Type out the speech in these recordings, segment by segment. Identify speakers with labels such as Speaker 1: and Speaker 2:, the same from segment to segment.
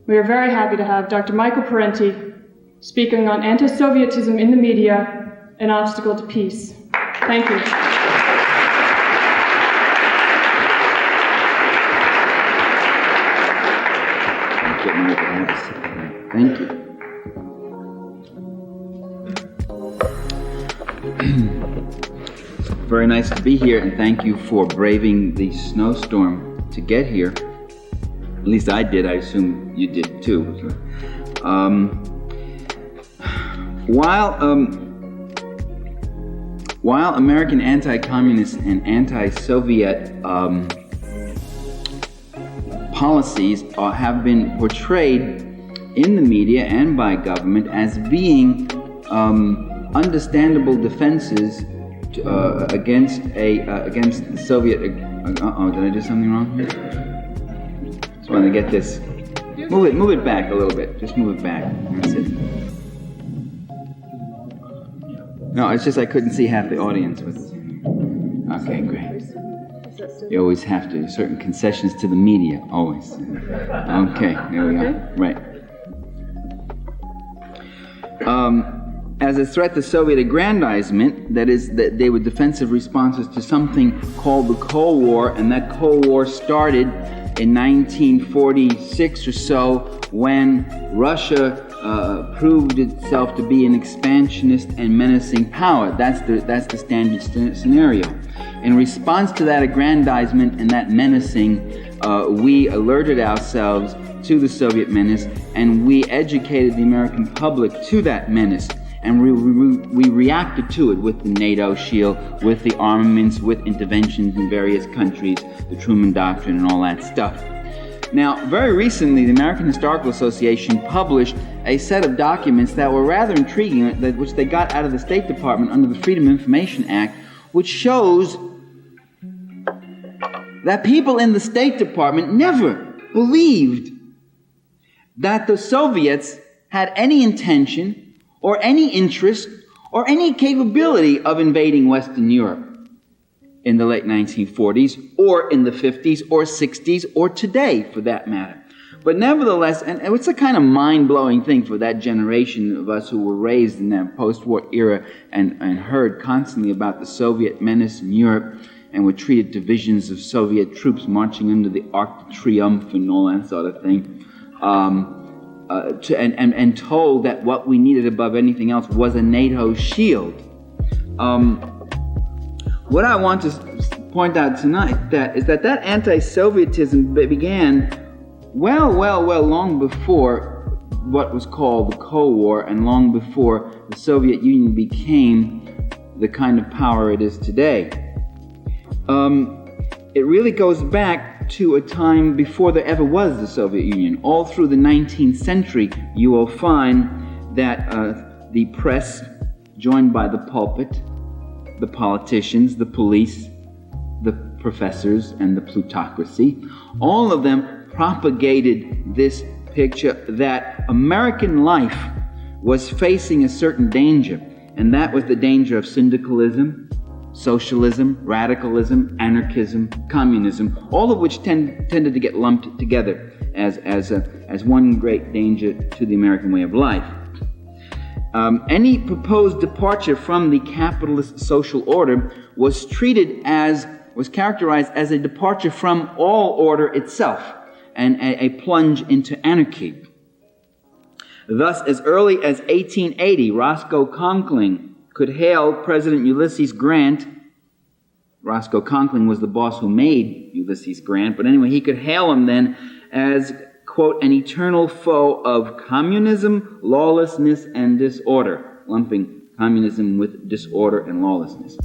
Speaker 1: We are very happy to have Dr. Michael Parenti speaking on anti-Sovietism in the media, an obstacle to peace. Thank you.
Speaker 2: Thank you. Very nice to be here, and thank you for braving the snowstorm to get here. At least I did. I assume you did too. While American anti-communist and anti-Soviet policies have been portrayed in the media and by government as being understandable defenses against the Soviet. Did I do something wrong here? Just want to get this. Move it back a little bit. Just move it back. That's it. No, it's just I couldn't see half the audience was. Okay, great. You always have to. Certain concessions to the media, always. Okay, there we go. Right. As a threat to Soviet aggrandizement, that is, that they were defensive responses to something called the Cold War, and that Cold War started in 1946 or so when Russia proved itself to be an expansionist and menacing power. That's the standard scenario. In response to that aggrandizement and that menacing, we alerted ourselves to the Soviet menace, and we educated the American public to that menace. And we reacted to it with the NATO shield, with the armaments, with interventions in various countries, the Truman Doctrine and all that stuff. Now, very recently, the American Historical Association published a set of documents that were rather intriguing, which they got out of the State Department under the Freedom of Information Act, which shows that people in the State Department never believed that the Soviets had any intention or any interest or any capability of invading Western Europe in the late 1940s or in the 50s or 60s or today, for that matter. But nevertheless, and it's a kind of mind-blowing thing for that generation of us who were raised in that post-war era and heard constantly about the Soviet menace in Europe and were treated to visions of Soviet troops marching under the Arc de Triomphe and all that sort of thing. And told that what we needed above anything else was a NATO shield. What I want to point out tonight is that anti-Sovietism began well long before what was called the Cold War and long before the Soviet Union became the kind of power it is today. It really goes back to a time before there ever was the Soviet Union. All through the 19th century, you will find that the press, joined by the pulpit, the politicians, the police, the professors, and the plutocracy, all of them propagated this picture that American life was facing a certain danger, and that was the danger of syndicalism, socialism, radicalism, anarchism, communism, all of which tended to get lumped together as one great danger to the American way of life. Any proposed departure from the capitalist social order was characterized as a departure from all order itself and a plunge into anarchy. Thus, as early as 1880, Roscoe Conkling could hail President Ulysses Grant. Roscoe Conkling was the boss who made Ulysses Grant, but anyway, he could hail him then as, quote, an eternal foe of communism, lawlessness, and disorder, lumping communism with disorder and lawlessness.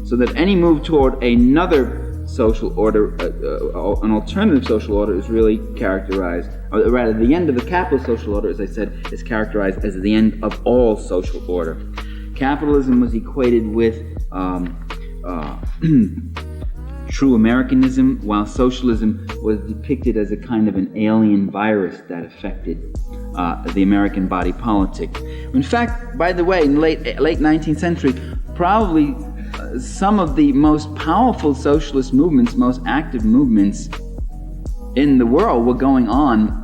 Speaker 2: So that any move toward another social order, an alternative social order, is really characterized, or rather the end of the capitalist social order, as I said, is characterized as the end of all social order. Capitalism was equated with true Americanism, while socialism was depicted as a kind of an alien virus that affected the American body politic. In fact, by the way, in the late 19th century, probably some of the most powerful socialist movements, most active movements in the world were going on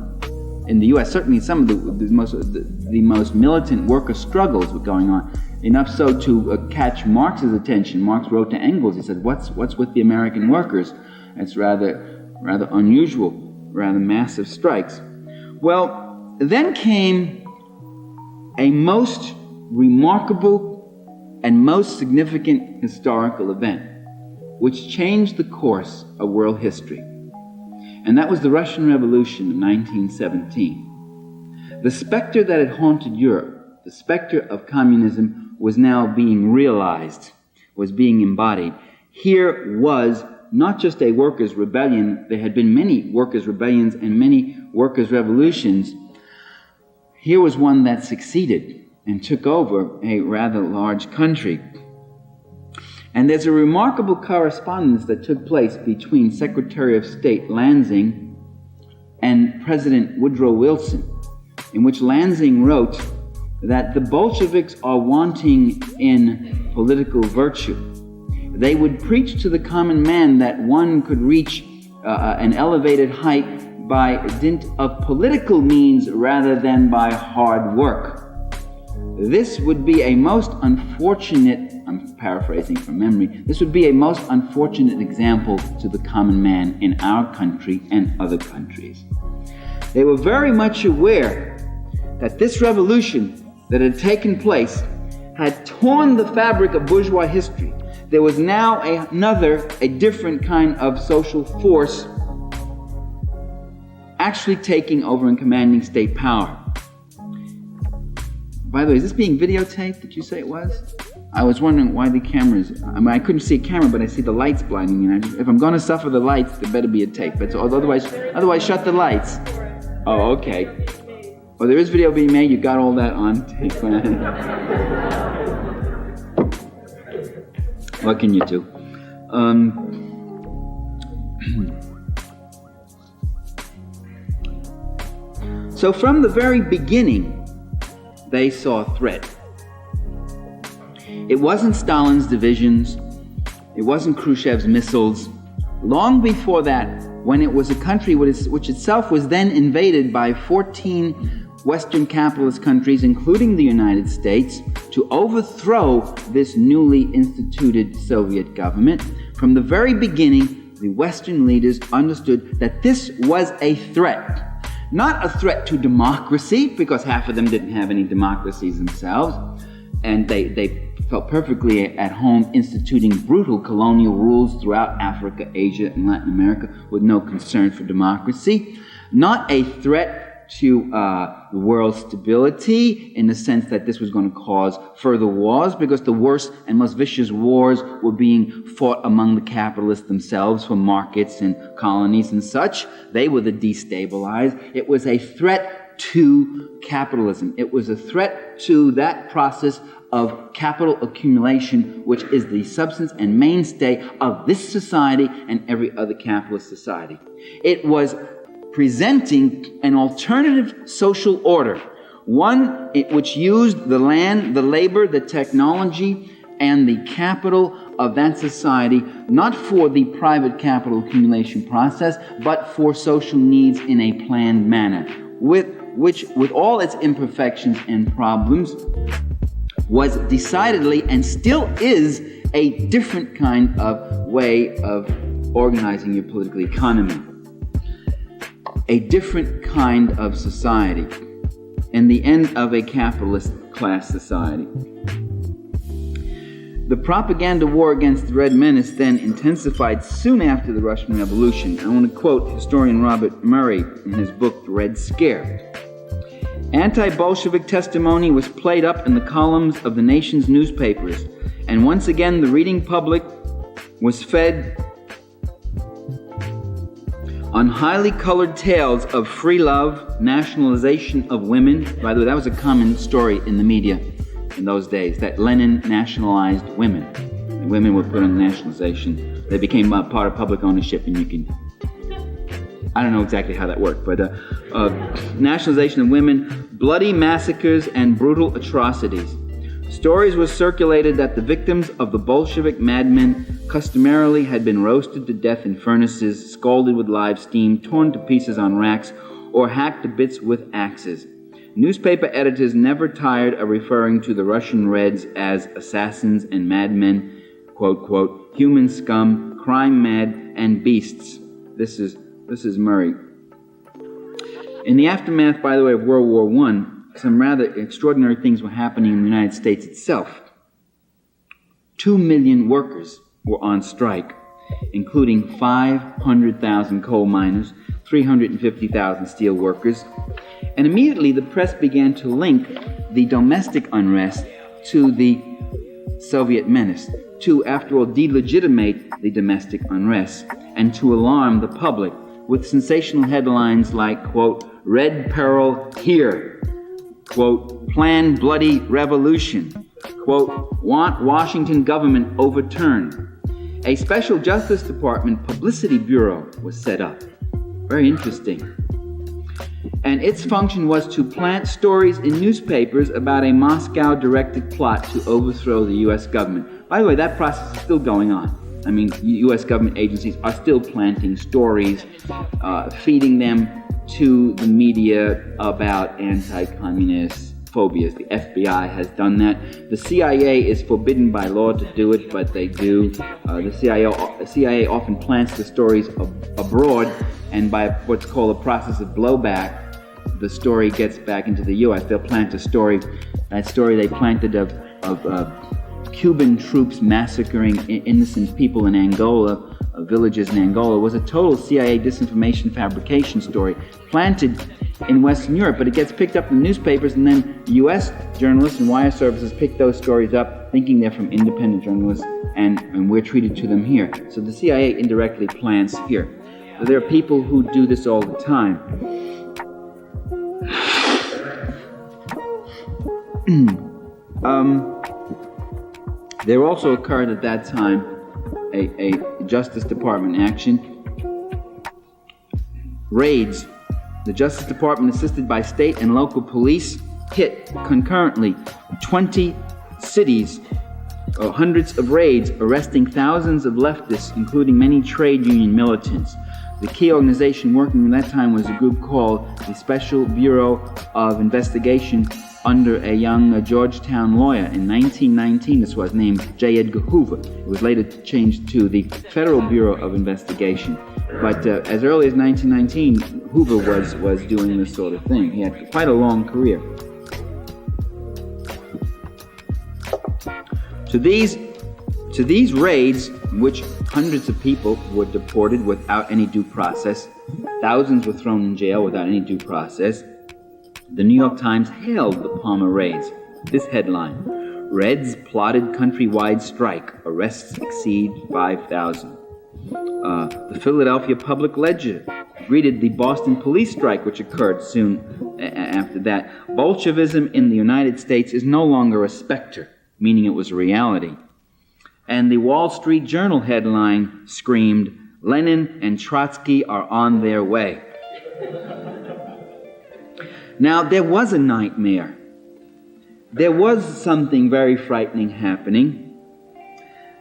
Speaker 2: in the U.S., certainly some of the most militant worker struggles were going on. Enough so to catch Marx's attention. Marx wrote to Engels. He said, "What's with the American workers? It's rather unusual, rather massive strikes." Well, then came a most remarkable and most significant historical event, which changed the course of world history. And that was the Russian Revolution of 1917. The specter that had haunted Europe, the specter of communism, was now being realized, was being embodied. Here was not just a workers' rebellion. There had been many workers' rebellions and many workers' revolutions. Here was one that succeeded and took over a rather large country. And there's a remarkable correspondence that took place between Secretary of State Lansing and President Woodrow Wilson, in which Lansing wrote that the Bolsheviks are wanting in political virtue. They would preach to the common man that one could reach an elevated height by dint of political means rather than by hard work. This would be a most unfortunate, I'm paraphrasing from memory, this would be a most unfortunate example to the common man in our country and other countries. They were very much aware that this revolution that had taken place had torn the fabric of bourgeois history. There was now a different kind of social force actually taking over and commanding state power. By the way, is this being videotaped? Did you say it was? I was wondering why the cameras... I couldn't see a camera, but I see the lights blinding me. If I'm going to suffer the lights, there better be a tape. But otherwise, shut the lights. Oh, okay. Well, there is video being made. You got all that on tape. What can you do? So from the very beginning, they saw a threat. It wasn't Stalin's divisions. It wasn't Khrushchev's missiles. Long before that, when it was a country which itself was then invaded by 14 Western capitalist countries, including the United States, to overthrow this newly instituted Soviet government, from the very beginning, the Western leaders understood that this was a threat. Not a threat to democracy, because half of them didn't have any democracies themselves, and they felt perfectly at home instituting brutal colonial rules throughout Africa, Asia, and Latin America with no concern for democracy. Not a threat to the world's stability in the sense that this was going to cause further wars, because the worst and most vicious wars were being fought among the capitalists themselves for markets and colonies and such. They were the destabilized. It was a threat to capitalism. It was a threat to that process of capital accumulation, which is the substance and mainstay of this society and every other capitalist society. It was presenting an alternative social order, one which used the land, the labor, the technology, and the capital of that society, not for the private capital accumulation process, but for social needs in a planned manner, which, with all its imperfections and problems, was decidedly and still is a different kind of way of organizing your political economy. A different kind of society, and the end of a capitalist class society. The propaganda war against the Red Menace then intensified soon after the Russian Revolution. I want to quote historian Robert Murray in his book, The Red Scare. Anti-Bolshevik testimony was played up in the columns of the nation's newspapers, and once again the reading public was fed on highly colored tales of free love, nationalization of women. By the way, that was a common story in the media in those days, that Lenin nationalized women. And women were put on nationalization. They became part of public ownership, and you can... I don't know exactly how that worked, but nationalization of women, bloody massacres, and brutal atrocities. Stories were circulated that the victims of the Bolshevik madmen customarily had been roasted to death in furnaces, scalded with live steam, torn to pieces on racks, or hacked to bits with axes. Newspaper editors never tired of referring to the Russian Reds as assassins and madmen, quote, quote, human scum, crime mad, and beasts. This is Murray. In the aftermath, by the way, of World War I, some rather extraordinary things were happening in the United States itself. 2 million workers were on strike, including 500,000 coal miners, 350,000 steel workers, and immediately the press began to link the domestic unrest to the Soviet menace, to, after all, delegitimate the domestic unrest and to alarm the public with sensational headlines like, quote, Red Peril Here, quote, Plan Bloody Revolution, quote, Want Washington Government Overturned. A special Justice Department publicity bureau was set up. Very interesting. And its function was to plant stories in newspapers about a Moscow-directed plot to overthrow the U.S. government. By the way, that process is still going on. I mean, U.S. government agencies are still planting stories, feeding them to the media about anti-communist phobias. The FBI has done that. The CIA is forbidden by law to do it, but they do. The CIA often plants the stories abroad, and by what's called a process of blowback, the story gets back into the U.S. They'll plant a story. That story they planted of Cuban troops massacring innocent people in Angola, villages in Angola, was a total CIA disinformation fabrication story planted in Western Europe, but it gets picked up in the newspapers, and then U.S. journalists and wire services pick those stories up, thinking they're from independent journalists, and we're treated to them here. So the CIA indirectly plants here. So there are people who do this all the time. There also occurred at that time a Justice Department action. Raids. The Justice Department, assisted by state and local police, hit concurrently 20 cities, hundreds of raids, arresting thousands of leftists, including many trade union militants. The key organization working at that time was a group called the Special Bureau of Investigation under a young Georgetown lawyer. In 1919, this was named J. Edgar Hoover. It was later changed to the Federal Bureau of Investigation. But as early as 1919, Hoover was doing this sort of thing. He had quite a long career. To these raids, in which hundreds of people were deported without any due process, thousands were thrown in jail without any due process, the New York Times hailed the Palmer raids. This headline: Reds plotted countrywide strike, arrests exceed 5,000. The Philadelphia Public Ledger greeted the Boston police strike, which occurred soon after that. Bolshevism in the United States is no longer a specter, meaning it was a reality. And the Wall Street Journal headline screamed, Lenin and Trotsky are on their way. Now, there was a nightmare. There was something very frightening happening.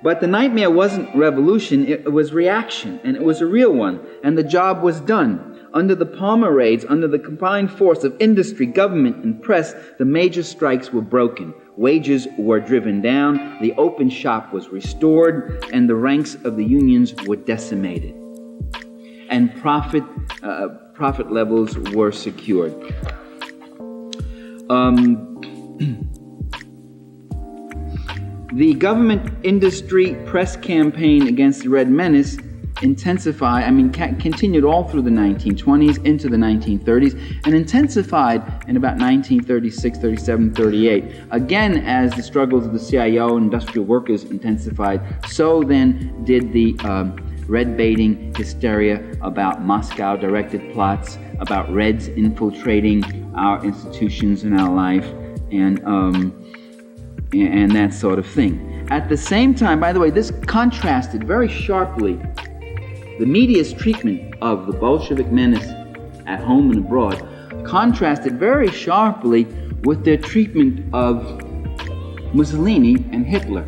Speaker 2: But the nightmare wasn't revolution, it was reaction, and it was a real one, and the job was done. Under the Palmer raids, under the combined force of industry, government, and press, the major strikes were broken. Wages were driven down, the open shop was restored, and the ranks of the unions were decimated. And profit levels were secured. The government industry press campaign against the Red Menace continued all through the 1920s into the 1930s and intensified in about 1936, 37, 38. Again, as the struggles of the CIO and industrial workers intensified, so then did the red baiting hysteria about Moscow-directed plots, about Reds infiltrating our institutions and our life, and that sort of thing. At the same time, by the way, this contrasted very sharply the media's treatment of the Bolshevik menace at home and abroad, contrasted very sharply with their treatment of Mussolini and Hitler,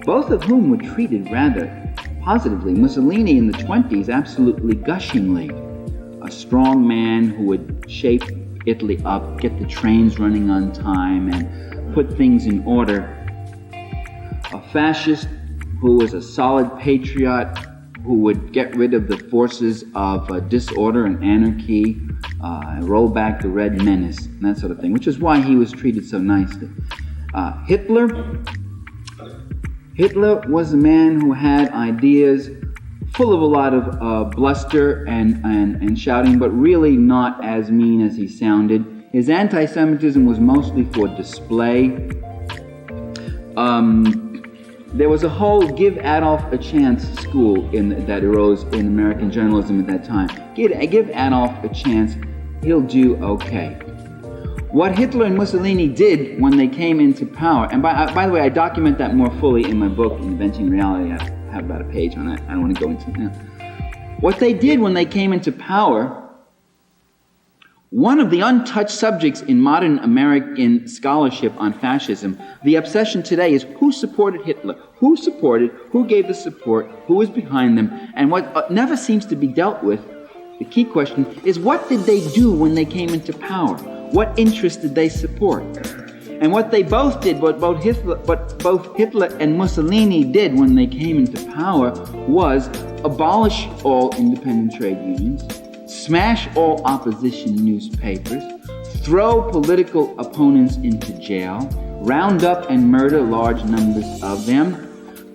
Speaker 2: both of whom were treated rather positively. Mussolini in the 20s absolutely gushingly. a strong man who would shape Italy up, get the trains running on time, and put things in order. A fascist who was a solid patriot, who would get rid of the forces of disorder and anarchy, roll back the Red Menace, and that sort of thing, which is why he was treated so nicely. Hitler was a man who had ideas full of a lot of bluster and shouting, but really not as mean as he sounded. His anti-Semitism was mostly for display. There was a whole give Adolf a chance school that arose in American journalism at that time. Give Adolf a chance, he'll do okay. What Hitler and Mussolini did when they came into power, and by the way, I document that more fully in my book, Inventing Reality. I have about a page on that. I don't want to go into it now. What they did when they came into power, one of the untouched subjects in modern American scholarship on fascism, the obsession today is who supported Hitler, who gave the support, who was behind them, and what never seems to be dealt with, the key question, is what did they do when they came into power? What interests did they support? And what they both did, what both Hitler and Mussolini did when they came into power was abolish all independent trade unions, smash all opposition newspapers, throw political opponents into jail, round up and murder large numbers of them,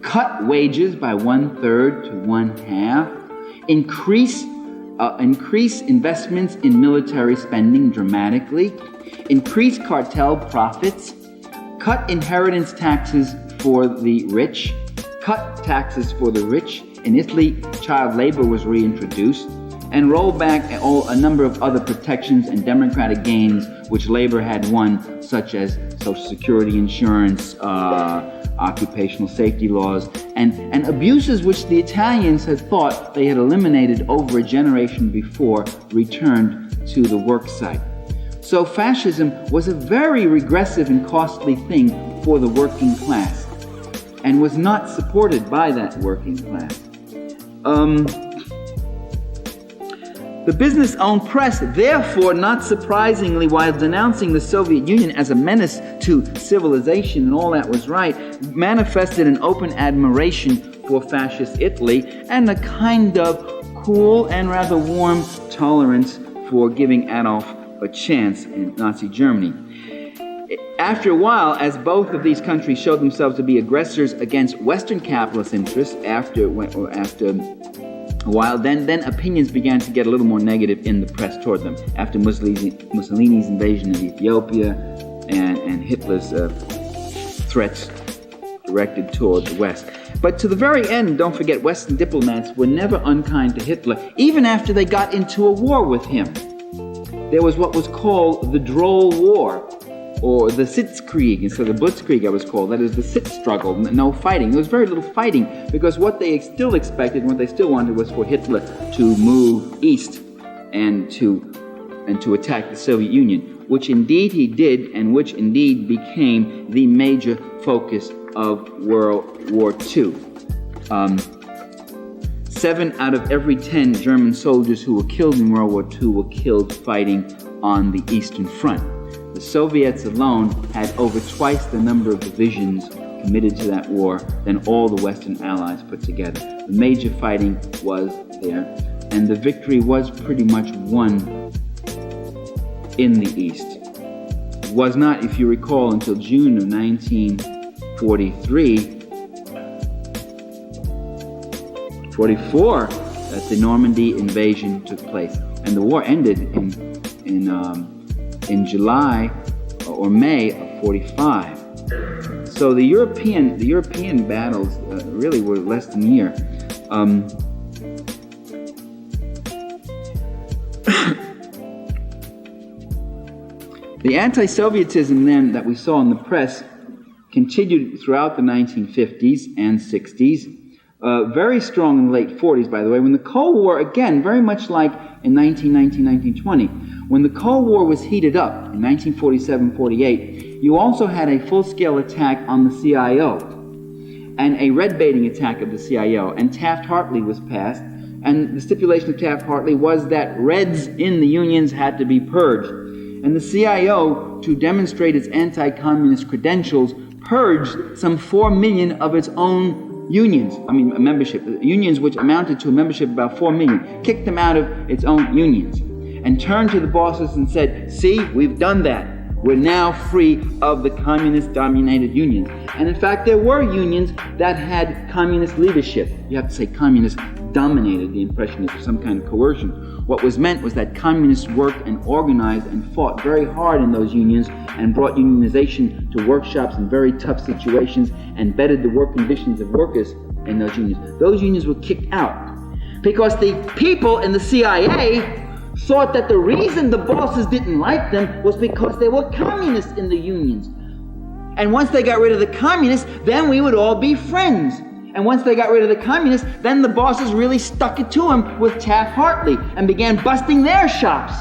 Speaker 2: cut wages by 1/3 to 1/2, increase investments in military spending dramatically, increase cartel profits, cut inheritance taxes for the rich, cut taxes for the rich. In Italy, child labor was reintroduced, and roll back a number of other protections and democratic gains which labor had won, such as Social Security insurance, occupational safety laws, and abuses which the Italians had thought they had eliminated over a generation before returned to the work site. So fascism was a very regressive and costly thing for the working class, and was not supported by that working class. The business-owned press, therefore, not surprisingly, while denouncing the Soviet Union as a menace to civilization and all that was right, manifested an open admiration for fascist Italy and a kind of cool and rather warm tolerance for giving Adolf a chance in Nazi Germany. After a while, as both of these countries showed themselves to be aggressors against Western capitalist interests, after a while, then opinions began to get a little more negative in the press toward them. After Mussolini's invasion of Ethiopia and Hitler's threats directed toward the West. But to the very end, don't forget, Western diplomats were never unkind to Hitler, even after they got into a war with him. There was what was called the Droll War, or the Sitzkrieg, instead of the Blitzkrieg I was called. That is the Sitz struggle, no fighting. There was very little fighting, because what they still expected and what they still wanted was for Hitler to move east and to attack the Soviet Union, which indeed he did, and which indeed became the major focus of World War II. 7 out of every 10 German soldiers who were killed in World War II were killed fighting on the Eastern Front. The Soviets alone had over twice the number of divisions committed to that war than all the Western Allies put together. The major fighting was there, and the victory was pretty much won in the East. It was not, if you recall, until June of 1944 that the Normandy invasion took place, and the war ended in July or May of 45. So the European battles really were less than a year. The anti-Sovietism then that we saw in the press continued throughout the 1950s and 60s, very strong in the late 40s, by the way, when the Cold War, again, very much like in 1919, 1920, when the Cold War was heated up in 1947-48, you also had a full-scale attack on the CIO and a red baiting attack of the CIO, and Taft-Hartley was passed, And the stipulation of Taft-Hartley was that Reds in the unions had to be purged. And the CIO, to demonstrate its anti-communist credentials, purged some 4 million of its own membership. Unions which amounted to a membership of about 4 million, kicked them out of its own unions, and turned to the bosses and said, see, we've done that. We're now free of the communist-dominated unions. And in fact, there were unions that had communist leadership. You have to say communist dominated. The impression is some kind of coercion. What was meant was that communists worked and organized and fought very hard in those unions and brought unionization to workshops in very tough situations and bettered the work conditions of workers in those unions. Those unions were kicked out because the people in the CIA thought that the reason the bosses didn't like them was because they were communists in the unions. And once they got rid of the communists, then we would all be friends. And once they got rid of the communists, then the bosses really stuck it to them with Taft-Hartley and began busting their shops.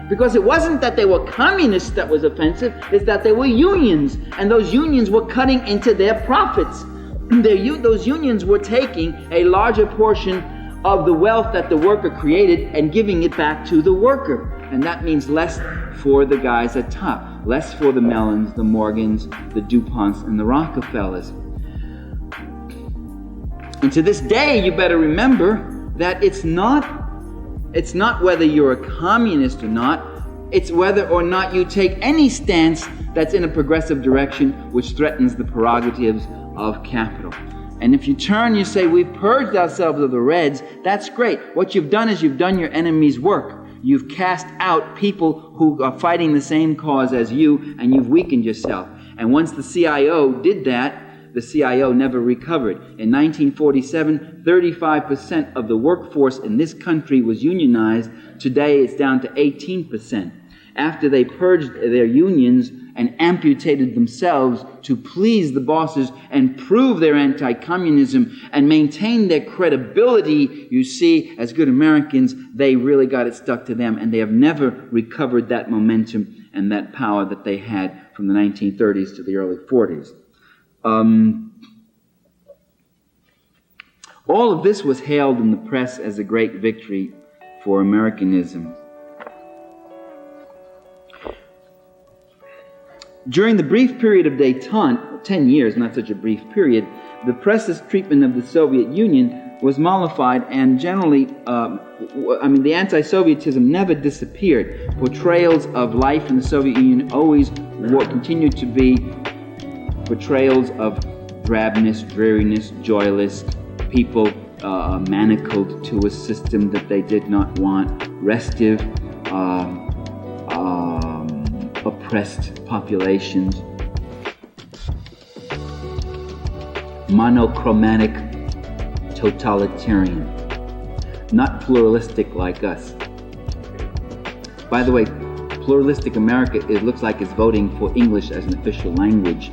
Speaker 2: Because it wasn't that they were communists that was offensive, it's that they were unions. And those unions were cutting into their profits. Those unions were taking a larger portion of the wealth that the worker created and giving it back to the worker. And that means less for the guys at top, less for the Mellons, the Morgans, the DuPonts, and the Rockefellers. And to this day, you better remember that it's not whether you're a communist or not, it's whether or not you take any stance that's in a progressive direction which threatens the prerogatives of capital. And if you turn, you say, we've purged ourselves of the Reds, that's great. What you've done is you've done your enemy's work. You've cast out people who are fighting the same cause as you, and you've weakened yourself. And once the CIO did that, the CIO never recovered. In 1947, 35% of the workforce in this country was unionized. Today, it's down to 18%. After they purged their unions and amputated themselves to please the bosses and prove their anti-communism and maintain their credibility, you see, as good Americans, they really got it stuck to them, and they have never recovered that momentum and that power that they had from the 1930s to the early 40s. All of this was hailed in the press as a great victory for Americanism. During the brief period of détente, 10 years, not such a brief period, the press's treatment of the Soviet Union was mollified, and generally, the anti-Sovietism never disappeared. Portrayals of life in the Soviet Union always continued to be portrayals of drabness, dreariness, joyless, people manacled to a system that they did not want, restive, oppressed populations, monochromatic, totalitarian, not pluralistic like us. By the way, pluralistic America, it looks like it's voting for English as an official language.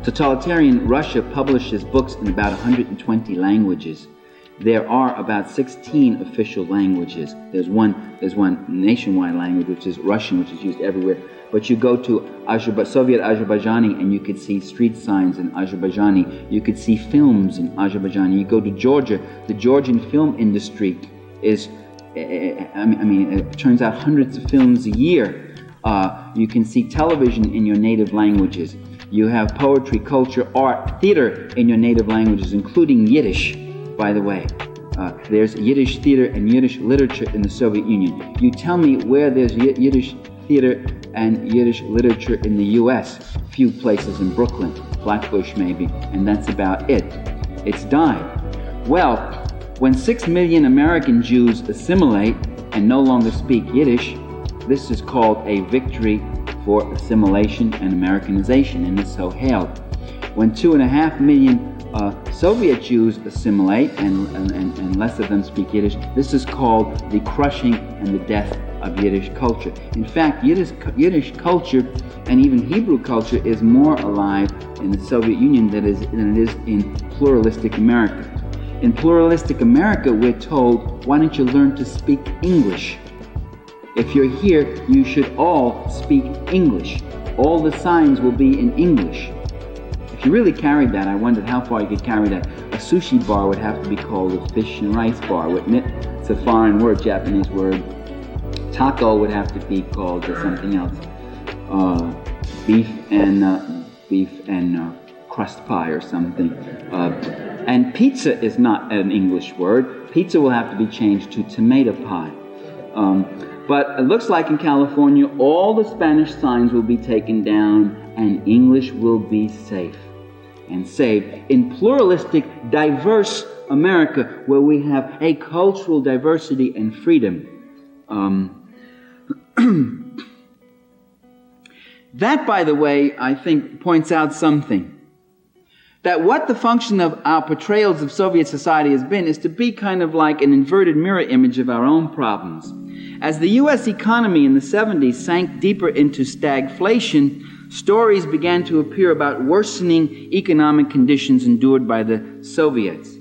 Speaker 2: Totalitarian Russia publishes books in about 120 languages. There are about 16 official languages. There's one nationwide language, which is Russian, which is used everywhere. But you go to Soviet Azerbaijani and you could see street signs in Azerbaijani. You could see films in Azerbaijani. You go to Georgia, the Georgian film industry is, it turns out hundreds of films a year. You can see television in your native languages. You have poetry, culture, art, theater in your native languages, including Yiddish, by the way. There's Yiddish theater and Yiddish literature in the Soviet Union. You tell me where there's Yiddish theater and Yiddish literature in the U.S. Few places in Brooklyn, Flatbush maybe, and that's about it. It's died. Well, when 6 million American Jews assimilate and no longer speak Yiddish, this is called a victory for assimilation and Americanization, and is so hailed. When 2.5 million Soviet Jews assimilate and less of them speak Yiddish, this is called the crushing and the death of Yiddish culture. In fact, Yiddish culture and even Hebrew culture is more alive in the Soviet Union than it is in pluralistic America. In pluralistic America, we're told, why don't you learn to speak English? If you're here, you should all speak English. All the signs will be in English. If If you really carried that, I wondered how far you could carry that. A sushi bar would have to be called a fish and rice bar, wouldn't it? It's a foreign word, Japanese word. Taco would have to be called something else. Beef and crust pie or something. And pizza is not an English word. Pizza will have to be changed to tomato pie. But it looks like in California, all the Spanish signs will be taken down and English will be safe and saved in pluralistic, diverse America where we have a cultural diversity and freedom. That, by the way, I think points out something. That what the function of our portrayals of Soviet society has been is to be kind of like an inverted mirror image of our own problems. As the U.S. economy in the 70s sank deeper into stagflation, stories began to appear about worsening economic conditions endured by the Soviets.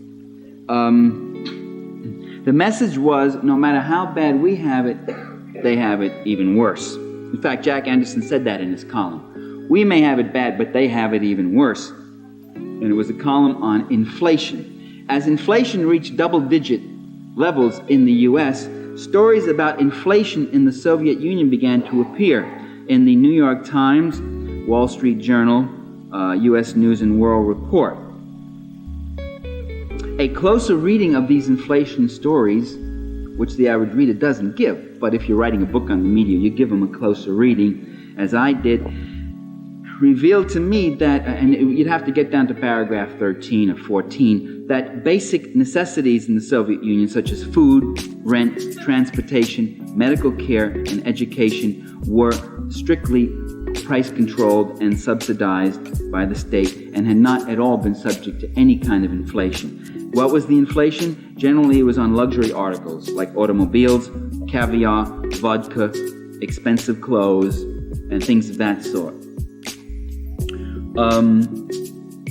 Speaker 2: The message was, no matter how bad we have it, they have it even worse. In fact, Jack Anderson said that in his column. We may have it bad, but they have it even worse. And it was a column on inflation. As inflation reached double-digit levels in the U.S., stories about inflation in the Soviet Union began to appear in the New York Times, Wall Street Journal, U.S. News and World Report. A closer reading of these inflation stories, which the average reader doesn't give, but if you're writing a book on the media, you give them a closer reading, as I did, revealed to me that, and you'd have to get down to paragraph 13 or 14, that basic necessities in the Soviet Union, such as food, rent, transportation, medical care, and education, were strictly price-controlled and subsidized by the state and had not at all been subject to any kind of inflation. What was the inflation? Generally, it was on luxury articles like automobiles, caviar, vodka, expensive clothes, and things of that sort.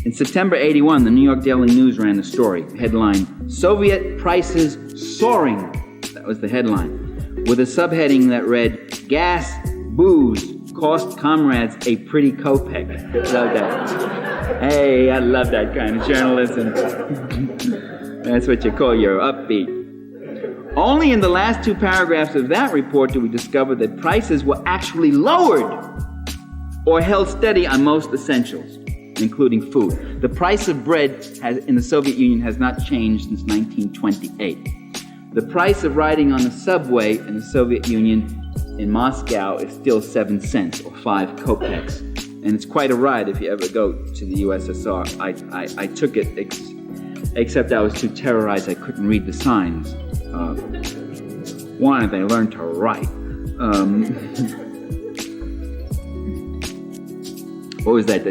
Speaker 2: In September 81, the New York Daily News ran a story, headline, "Soviet Prices Soaring." That was the headline, with a subheading that read, "Gas, booze, cost comrades a pretty kopeck." Love that. Hey, I love that kind of journalism. That's what you call your upbeat. Only in the last two paragraphs of that report did we discover that prices were actually lowered or held steady on most essentials, including food. The price of bread in the Soviet Union has not changed since 1928. The price of riding on the subway in the Soviet Union in Moscow is still 7 cents or 5 kopecks. And it's quite a ride if you ever go to the USSR. I took it, except I was too terrorized I couldn't read the signs. One, they learned to write. What was that?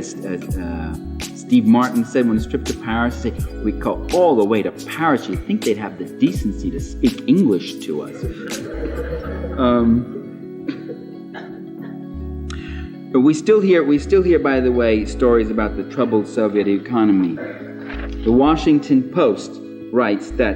Speaker 2: Steve Martin said on his trip to Paris, he said, "We go all the way to Paris. You'd think they'd have the decency to speak English to us." But we still hear, by the way, stories about the troubled Soviet economy. The Washington Post writes that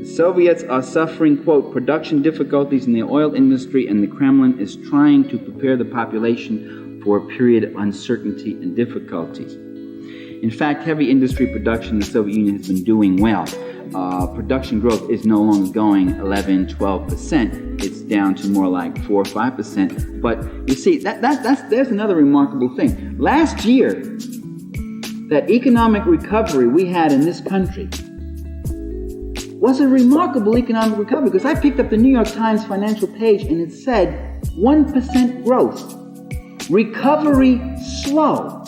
Speaker 2: the Soviets are suffering, quote, production difficulties in the oil industry, and the Kremlin is trying to prepare the population for a period of uncertainty and difficulties. In fact, heavy industry production in the Soviet Union has been doing well. Production growth is no longer going 11, 12%. It's down to more like 4 or 5%. But you see, there's another remarkable thing. Last year, that economic recovery we had in this country was a remarkable economic recovery, because I picked up the New York Times financial page and it said 1% growth. Recovery slow.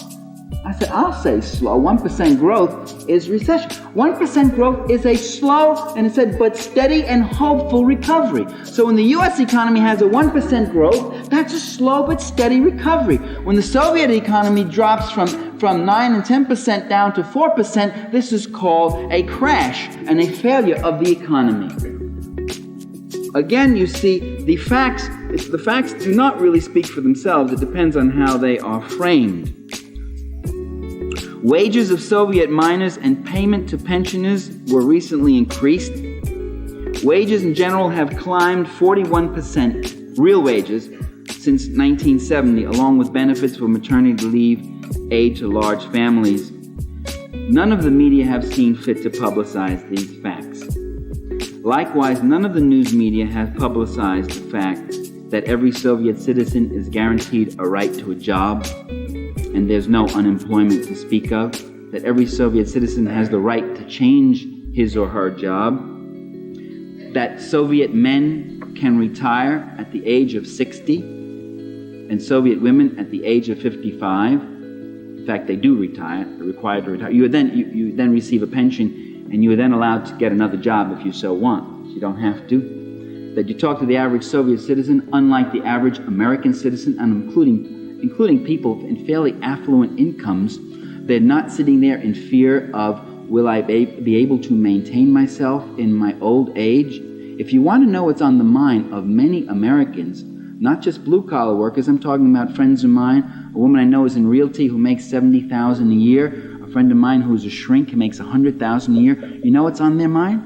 Speaker 2: I said, I'll say slow. 1% growth is recession. 1% growth is a slow, and it said, but steady and hopeful recovery. So when the U.S. economy has a 1% growth, that's a slow but steady recovery. When the Soviet economy drops from 9 and 10% down to 4%, this is called a crash and a failure of the economy. Again, you see, the facts do not really speak for themselves. It depends on how they are framed. Wages of Soviet miners and payment to pensioners were recently increased. Wages in general have climbed 41%, real wages, since 1970, along with benefits for maternity leave, aid to large families, None of the media have seen fit to publicize these facts. Likewise, none of the news media has publicized the fact that every Soviet citizen is guaranteed a right to a job, and there's no unemployment to speak of, that every Soviet citizen has the right to change his or her job, that Soviet men can retire at the age of 60, and Soviet women at the age of 55. In fact, they do retire, they're required to retire. You then receive a pension, and you are then allowed to get another job if you so want. You don't have to. That you talk to the average Soviet citizen, unlike the average American citizen, and including people in fairly affluent incomes, they're not sitting there in fear of, will I be able to maintain myself in my old age? If you want to know what's on the mind of many Americans, not just blue-collar workers, I'm talking about friends of mine, a woman I know is in realty who makes $70,000 a year, a friend of mine who's a shrink who makes $100,000 a year. You know what's on their mind?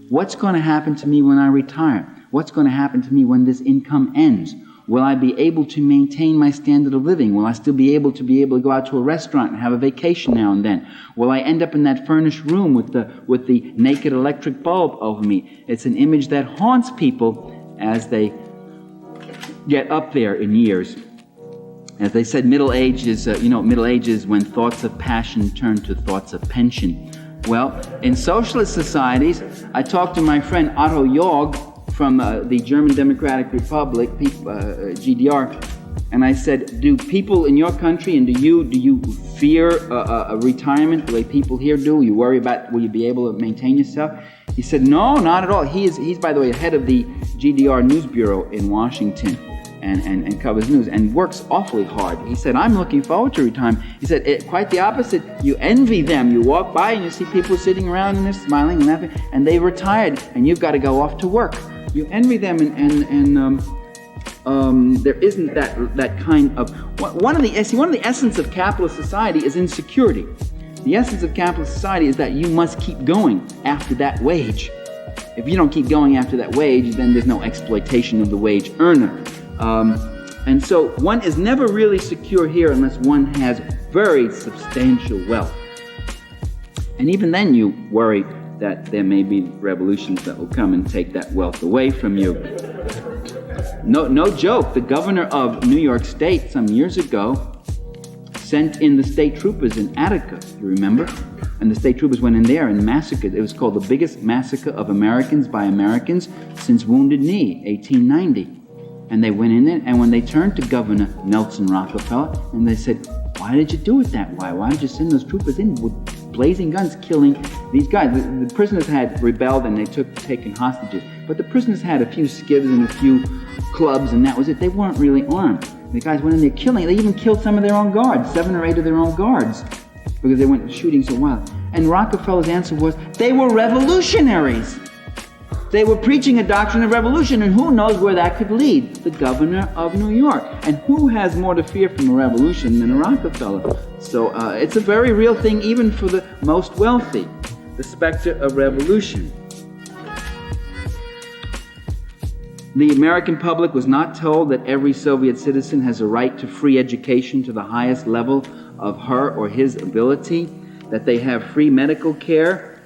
Speaker 2: What's going to happen to me when I retire? What's going to happen to me when this income ends? Will I be able to maintain my standard of living? Will I still be able to go out to a restaurant and have a vacation now and then? Will I end up in that furnished room with the naked electric bulb over me? It's an image that haunts people as they get up there in years. As they said, middle age is when thoughts of passion turn to thoughts of pension. Well, in socialist societies, I talked to my friend Otto Jorg from the German Democratic Republic, GDR, and I said, do people in your country and do you fear a retirement the way people here do? You worry about will you be able to maintain yourself? He said, no, not at all. He's by the way, head of the GDR News Bureau in Washington and covers news and works awfully hard. He said, I'm looking forward to retirement. He said, quite the opposite. You envy them. You walk by and you see people sitting around and they're smiling and laughing, and they've retired, and you've got to go off to work. You envy them, and there isn't that kind of one of the essence of capitalist society is insecurity. The essence of capitalist society is that you must keep going after that wage. If you don't keep going after that wage, then there's no exploitation of the wage earner. And so one is never really secure here unless one has very substantial wealth. And even then you worry that there may be revolutions that will come and take that wealth away from you. No joke, the governor of New York State some years ago sent in the state troopers in Attica, you remember? And the state troopers went in there and massacred. It was called the biggest massacre of Americans by Americans since Wounded Knee, 1890. And they went in there, and when they turned to Governor Nelson Rockefeller, and they said, why did you do it that way? Why did you send those troopers in with blazing guns killing these guys? The prisoners had rebelled and they taken hostages. But the prisoners had a few skivs and a few clubs, and that was it. They weren't really armed. The guys went in there killing. They even killed some of their own guards, 7 or 8 of their own guards, because they went shooting so wild. And Rockefeller's answer was, they were revolutionaries. They were preaching a doctrine of revolution, and who knows where that could lead? The governor of New York. And who has more to fear from a revolution than a Rockefeller? So it's a very real thing even for the most wealthy, the specter of revolution. The American public was not told that every Soviet citizen has a right to free education to the highest level of her or his ability, that they have free medical care,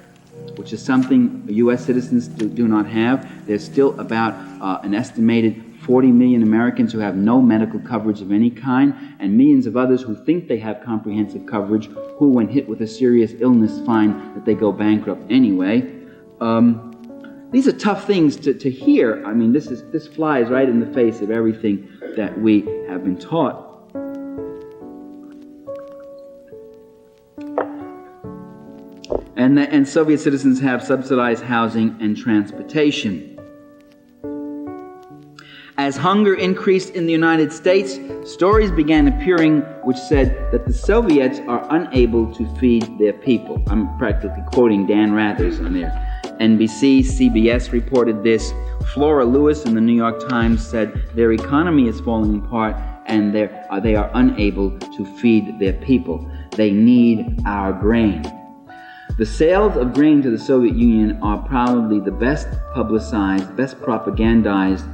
Speaker 2: which is something U.S. citizens do not have. There's still about an estimated 40 million Americans who have no medical coverage of any kind, and millions of others who think they have comprehensive coverage, who, when hit with a serious illness, find that they go bankrupt anyway. These are tough things to hear. I mean, this flies right in the face of everything that we have been taught. And Soviet citizens have subsidized housing and transportation. As hunger increased in the United States, stories began appearing which said that the Soviets are unable to feed their people. I'm practically quoting Dan Rathers on there. NBC, CBS reported this. Flora Lewis in the New York Times said their economy is falling apart and they are unable to feed their people. They need our grain. The sales of grain to the Soviet Union are probably the best publicized, best propagandized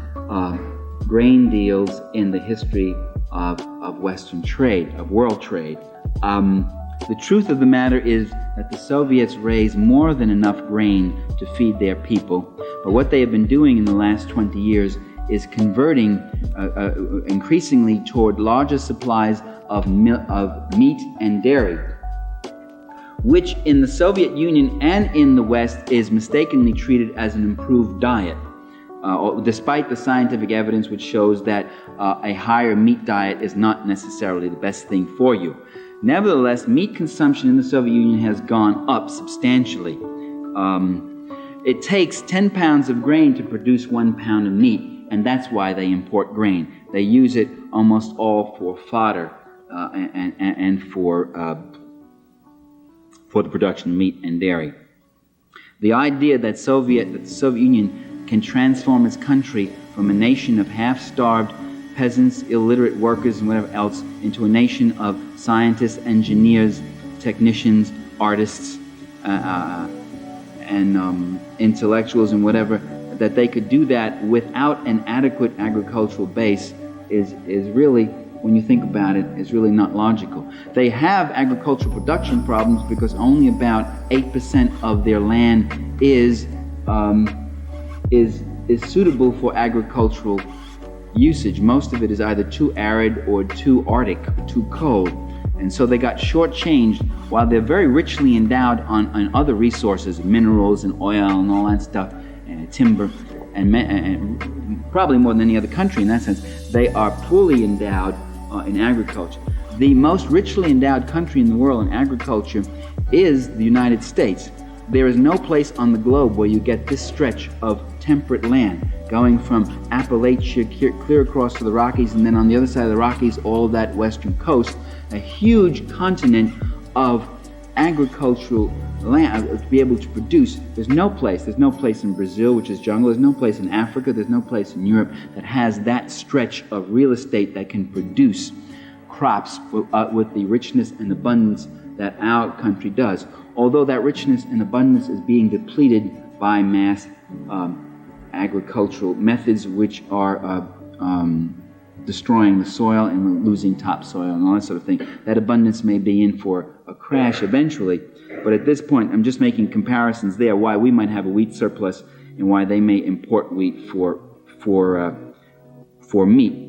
Speaker 2: grain deals in the history of Western trade, of world trade. The truth of the matter is that the Soviets raise more than enough grain to feed their people, but what they have been doing in the last 20 years is converting increasingly toward larger supplies of meat and dairy, which in the Soviet Union and in the West is mistakenly treated as an improved diet, despite the scientific evidence which shows that a higher meat diet is not necessarily the best thing for you. Nevertheless, meat consumption in the Soviet Union has gone up substantially. It takes 10 pounds of grain to produce 1 pound of meat, and that's why they import grain. They use it almost all for fodder and for the production of meat and dairy. The idea that the Soviet Union can transform its country from a nation of half-starved peasants, illiterate workers, and whatever else, into a nation of scientists, engineers, technicians, artists, and intellectuals and whatever, that they could do that without an adequate agricultural base is really, when you think about it, is really not logical. They have agricultural production problems because only about 8% of their land is suitable for agricultural usage. Most of it is either too arid or too arctic, too cold. And so they got shortchanged while they're very richly endowed on other resources, minerals and oil and all that stuff, and timber, and probably more than any other country in that sense. They are poorly endowed in agriculture. The most richly endowed country in the world in agriculture is the United States. There is no place on the globe where you get this stretch of temperate land, going from Appalachia clear across to the Rockies, and then on the other side of the Rockies, all that western coast, a huge continent of agricultural land to be able to produce. There's no place in Brazil, which is jungle, there's no place in Africa, there's no place in Europe that has that stretch of real estate that can produce crops with the richness and abundance that our country does. Although that richness and abundance is being depleted by mass agricultural methods which are destroying the soil and losing topsoil and all that sort of thing. That abundance may be in for a crash eventually, but at this point I'm just making comparisons there why we might have a wheat surplus and why they may import wheat for meat.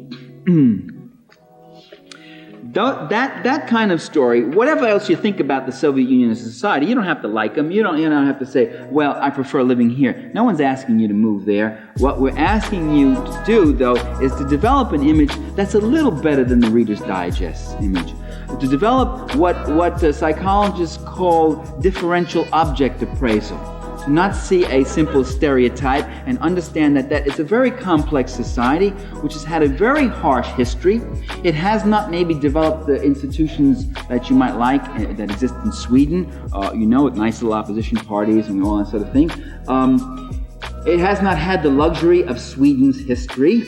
Speaker 2: That kind of story, whatever else you think about the Soviet Union as a society, you don't have to like them. You don't have to say, well, I prefer living here. No one's asking you to move there. What we're asking you to do, though, is to develop an image that's a little better than the Reader's Digest image. To develop what psychologists call differential object appraisal. To not see a simple stereotype and understand that it's a very complex society which has had a very harsh history. It has not maybe developed the institutions that you might like that exist in Sweden, with nice little opposition parties and all that sort of thing. It has not had the luxury of Sweden's history,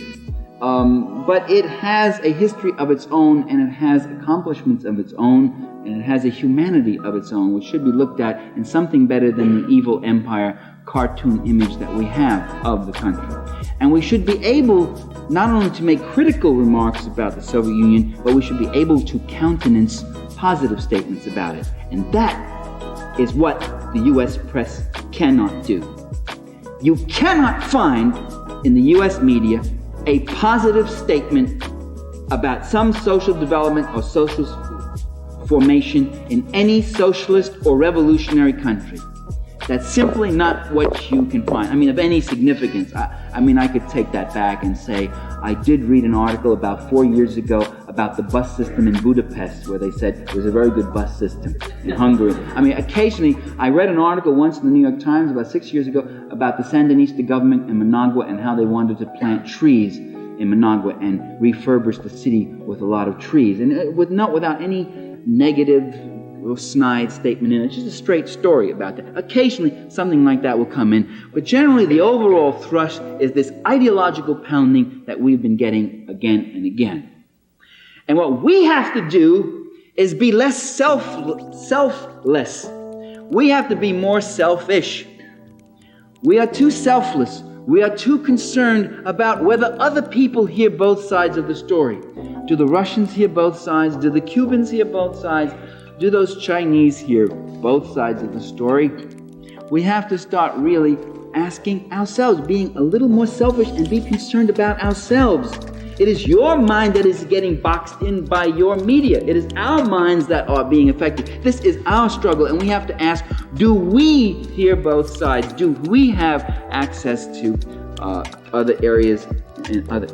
Speaker 2: but it has a history of its own, and it has accomplishments of its own, and it has a humanity of its own, which should be looked at in something better than the evil empire cartoon image that we have of the country. And we should be able not only to make critical remarks about the Soviet Union, but we should be able to countenance positive statements about it. And that is what the U.S. press cannot do. You cannot find in the U.S. media a positive statement about some social development or social formation in any socialist or revolutionary country. That's simply not what you can find. Of any significance. I could take that back and say, I did read an article about 4 years ago about the bus system in Budapest, where they said it was a very good bus system in Hungary. Occasionally, I read an article once in the New York Times about 6 years ago about the Sandinista government in Managua and how they wanted to plant trees in Managua and refurbish the city with a lot of trees. And without any negative or snide statement in it, just a straight story about that. Occasionally, something like that will come in, but generally the overall thrust is this ideological pounding that we've been getting again and again. And what we have to do is be less selfless. We have to be more selfish. We are too selfless. We are too concerned about whether other people hear both sides of the story. Do the Russians hear both sides? Do the Cubans hear both sides? Do those Chinese hear both sides of the story? We have to start really asking ourselves, being a little more selfish and be concerned about ourselves. It is your mind that is getting boxed in by your media. It is our minds that are being affected. This is our struggle, and we have to ask, do we hear both sides? Do we have access to other areas and other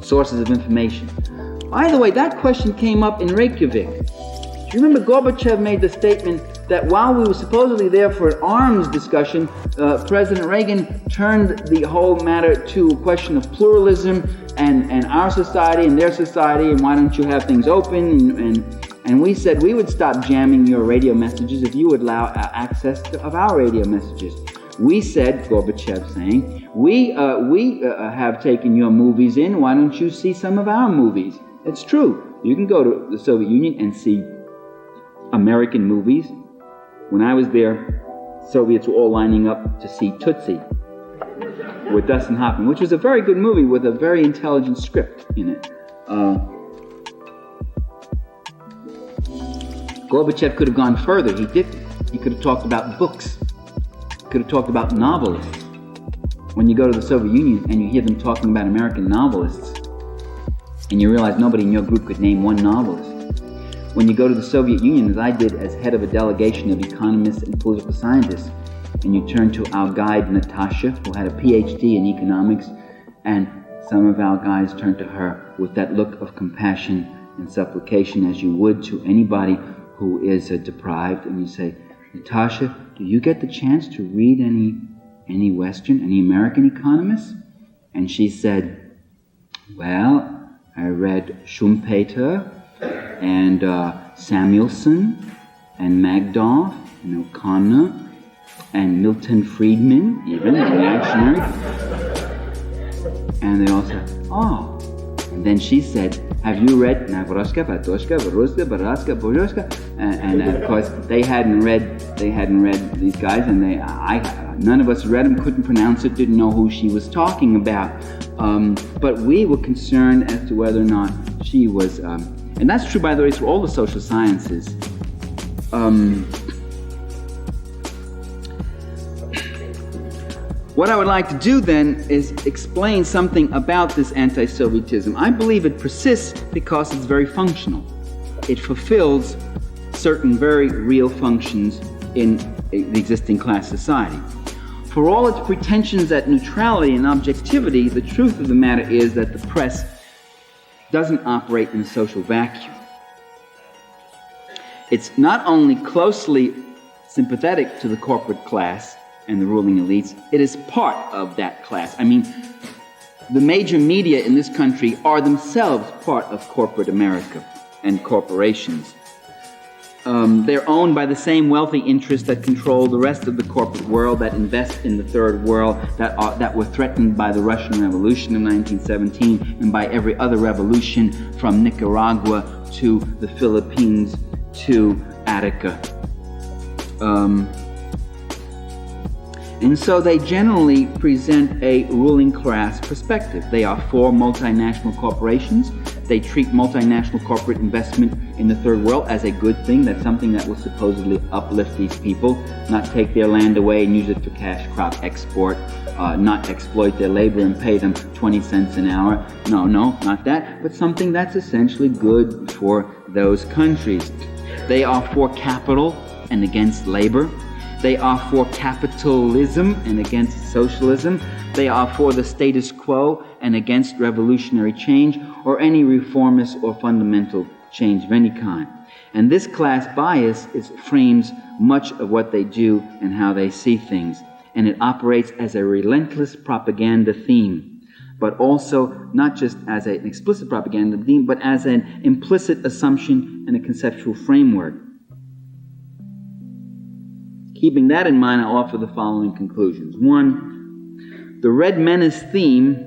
Speaker 2: sources of information? By the way, that question came up in Reykjavik. Do you remember Gorbachev made the statement that while we were supposedly there for an arms discussion, President Reagan turned the whole matter to a question of pluralism and our society and their society, and why don't you have things open? And we said we would stop jamming your radio messages if you would allow access of our radio messages. We said, Gorbachev saying, we have taken your movies in, why don't you see some of our movies? It's true. You can go to the Soviet Union and see American movies. When I was there, Soviets were all lining up to see Tootsie with Dustin Hoffman, which was a very good movie with a very intelligent script in it. Gorbachev could have gone further. He didn't. He could have talked about books. He could have talked about novelists. When you go to the Soviet Union and you hear them talking about American novelists, and you realize nobody in your group could name one novelist. When you go to the Soviet Union, as I did as head of a delegation of economists and political scientists, and you turn to our guide Natasha, who had a PhD in economics, and some of our guys turned to her with that look of compassion and supplication as you would to anybody who is deprived, and you say, Natasha, do you get the chance to read any Western, any American economists? And she said, well, I read Schumpeter and Samuelson and Magdoff and O'Connor and Milton Friedman, even the reactionary. And they all said, oh. And then she said, have you read Navroshka, Batoshka, Varuska, Baraska, Bojoshka? And of course, they hadn't read these guys, and none of us read them, couldn't pronounce it, didn't know who she was talking about. But we were concerned as to whether or not she was, and that's true, by the way, through all the social sciences. What I would like to do then is explain something about this anti-Sovietism. I believe it persists because it's very functional. It fulfills certain very real functions in the existing class society. For all its pretensions at neutrality and objectivity, the truth of the matter is that the press doesn't operate in a social vacuum. It's not only closely sympathetic to the corporate class and the ruling elites, it is part of that class. I mean, the major media in this country are themselves part of corporate America and corporations. They're owned by the same wealthy interests that control the rest of the corporate world, that invest in the third world, that were threatened by the Russian Revolution of 1917 and by every other revolution from Nicaragua to the Philippines to Attica. And so they generally present a ruling class perspective. They are for multinational corporations. They treat multinational corporate investment in the third world as a good thing. That's something that will supposedly uplift these people, not take their land away and use it for cash crop export, not exploit their labor and pay them 20 cents an hour. No, not that, but something that's essentially good for those countries. They are for capital and against labor. They are for capitalism and against socialism. They are for the status quo and against revolutionary change or any reformist or fundamental change of any kind. And this class bias frames much of what they do and how they see things. And it operates as a relentless propaganda theme, but also not just as an explicit propaganda theme, but as an implicit assumption and a conceptual framework. Keeping that in mind, I'll offer the following conclusions. One, the Red Menace theme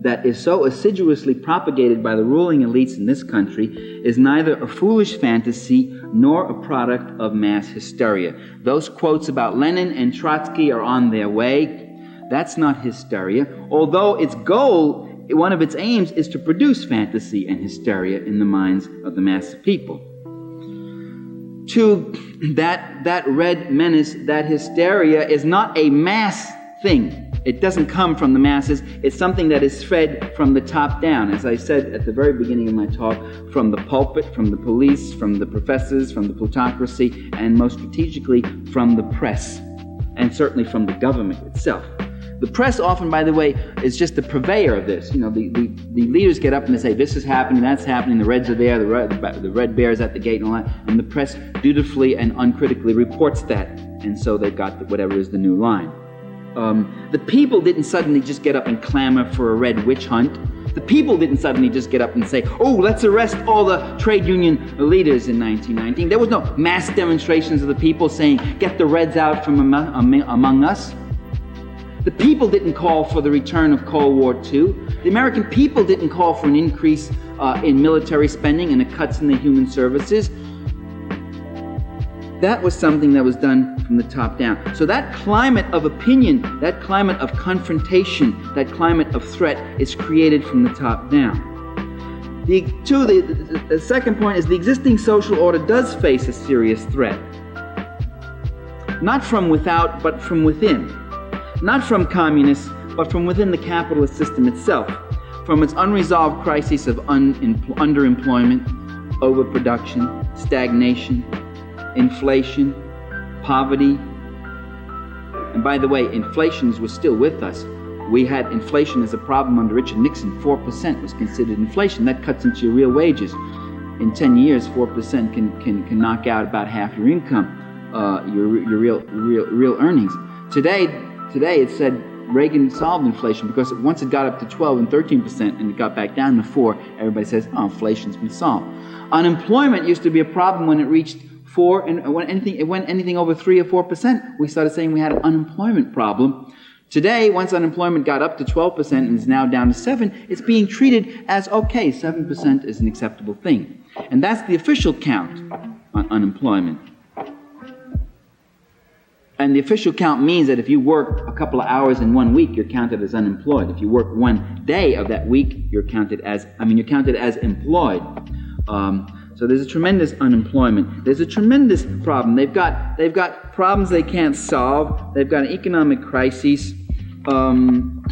Speaker 2: that is so assiduously propagated by the ruling elites in this country is neither a foolish fantasy nor a product of mass hysteria. Those quotes about Lenin and Trotsky are on their way. That's not hysteria, although its goal, one of its aims, is to produce fantasy and hysteria in the minds of the mass of people. to that red menace, that hysteria is not a mass thing. It doesn't come from the masses. It's something that is fed from the top down. As I said at the very beginning of my talk, from the pulpit, from the police, from the professors, from the plutocracy, and most strategically, from the press, and certainly from the government itself. The press often, by the way, is just the purveyor of this. You know, the leaders get up and they say, this is happening, that's happening, the Reds are there, the red bear's at the gate and all that, and the press dutifully and uncritically reports that, and so they've got whatever is the new line. The people didn't suddenly just get up and clamor for a red witch hunt. The people didn't suddenly just get up and say, oh, let's arrest all the trade union leaders in 1919. There was no mass demonstrations of the people saying, get the Reds out from among us. The people didn't call for the return of Cold War II. The American people didn't call for an increase in military spending and the cuts in the human services. That was something that was done from the top down. So that climate of opinion, that climate of confrontation, that climate of threat is created from the top down. The second point is the existing social order does face a serious threat. Not from without, but from within. Not from communists, but from within the capitalist system itself. From its unresolved crises of underemployment, overproduction, stagnation, inflation, poverty. And by the way, inflation was still with us. We had inflation as a problem under Richard Nixon. 4% was considered inflation. That cuts into your real wages. In 10 years, 4% can knock out about half your income, your real earnings. Today it said Reagan solved inflation because once it got up to 12 and 13% and it got back down to 4, everybody says, oh, inflation's been solved. Unemployment used to be a problem when it reached 4, and when anything over 3 or 4%, we started saying we had an unemployment problem. Today, once unemployment got up to 12% and is now down to 7, it's being treated as, okay, 7% is an acceptable thing. And that's the official count on unemployment. And the official count means that if you work a couple of hours in 1 week, you're counted as unemployed. If you work 1 day of that week, you're counted as employed. So there's a tremendous unemployment. There's a tremendous problem. They've got problems they can't solve. They've got an economic crisis. And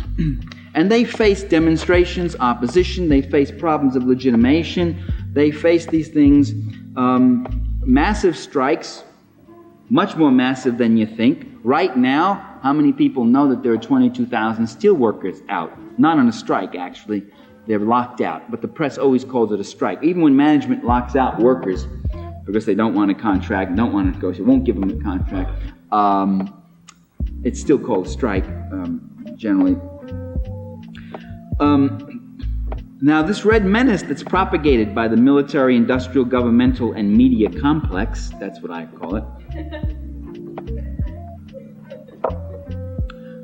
Speaker 2: they face demonstrations, opposition. They face problems of legitimation. They face these things, massive strikes, much more massive than you think. Right now, how many people know that there are 22,000 steel workers out? Not on a strike, actually. They're locked out, but the press always calls it a strike. Even when management locks out workers because they don't want a contract, don't want to negotiate, won't give them a contract, it's still called a strike, generally. Now, this red menace that's propagated by the military, industrial, governmental, and media complex, that's what I call it,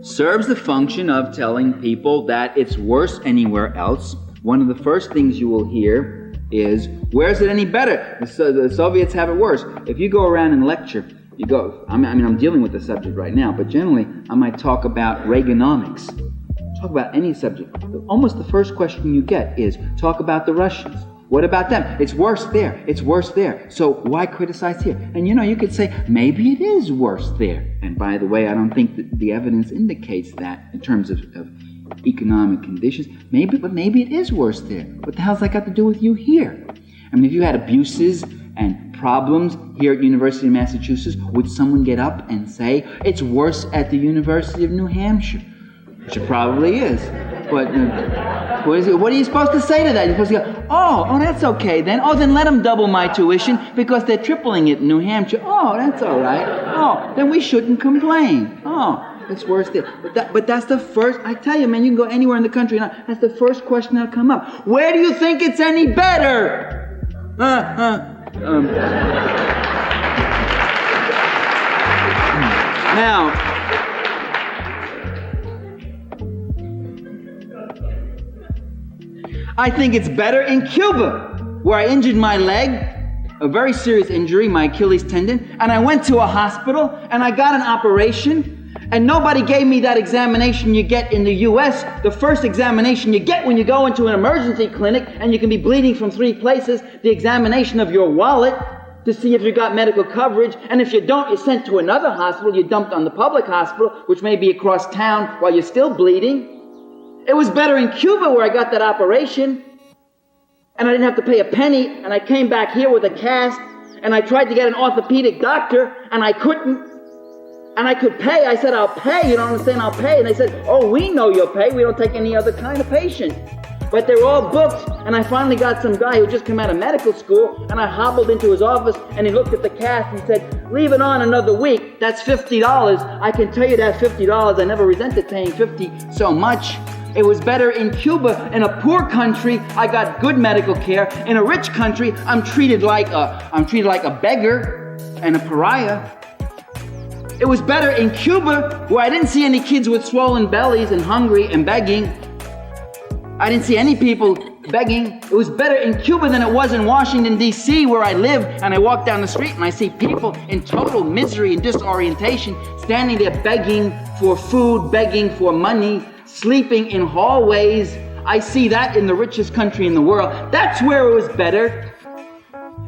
Speaker 2: serves the function of telling people that it's worse anywhere else. One of the first things you will hear is, where is it any better? The Soviets have it worse. If you go around and lecture, I'm dealing with the subject right now, but generally I might talk about Reaganomics. Talk about any subject. Almost the first question you get is, talk about the Russians. What about them? It's worse there. It's worse there. So why criticize here? And you could say, maybe it is worse there. And by the way, I don't think that the evidence indicates that in terms of economic conditions. Maybe it is worse there. What the hell's that got to do with you here? I mean, if you had abuses and problems here at University of Massachusetts, would someone get up and say, it's worse at the University of New Hampshire? Which it probably is. But what are you supposed to say to that? You're supposed to go, oh, that's okay then. Oh, then let them double my tuition because they're tripling it in New Hampshire. Oh, that's all right. Oh, then we shouldn't complain. Oh, it's worse there. But that's the first, I tell you, man, you can go anywhere in the country now. That's the first question that'll come up. Where do you think it's any better? Now, I think it's better in Cuba, where I injured my leg, a very serious injury, my Achilles tendon, and I went to a hospital, and I got an operation, and nobody gave me that examination you get in the U.S., the first examination you get when you go into an emergency clinic, and you can be bleeding from 3 places, the examination of your wallet. to see if you got medical coverage, and if you don't, you're sent to another hospital. You're dumped on the public hospital, which may be across town while you're still bleeding. It was better in Cuba where I got that operation, and I didn't have to pay a penny, and I came back here with a cast, and I tried to get an orthopedic doctor, and I couldn't, and I could pay. I said, I'll pay. You don't understand, I'll pay. And they said, oh, we know you'll pay. We don't take any other kind of patient. But they were all booked, and I finally got some guy who just come out of medical school, and I hobbled into his office, and he looked at the cast and said, leave it on another week. That's $50. I can tell you that $50. I never resented paying $50 so much. It was better in Cuba. In a poor country, I got good medical care. In a rich country, I'm treated like a beggar and a pariah. It was better in Cuba, where I didn't see any kids with swollen bellies and hungry and begging. I didn't see any people begging. It was better in Cuba than it was in Washington, D.C., where I live, and I walk down the street and I see people in total misery and disorientation standing there begging for food, begging for money, sleeping in hallways. I see that in the richest country in the world. That's where it was better.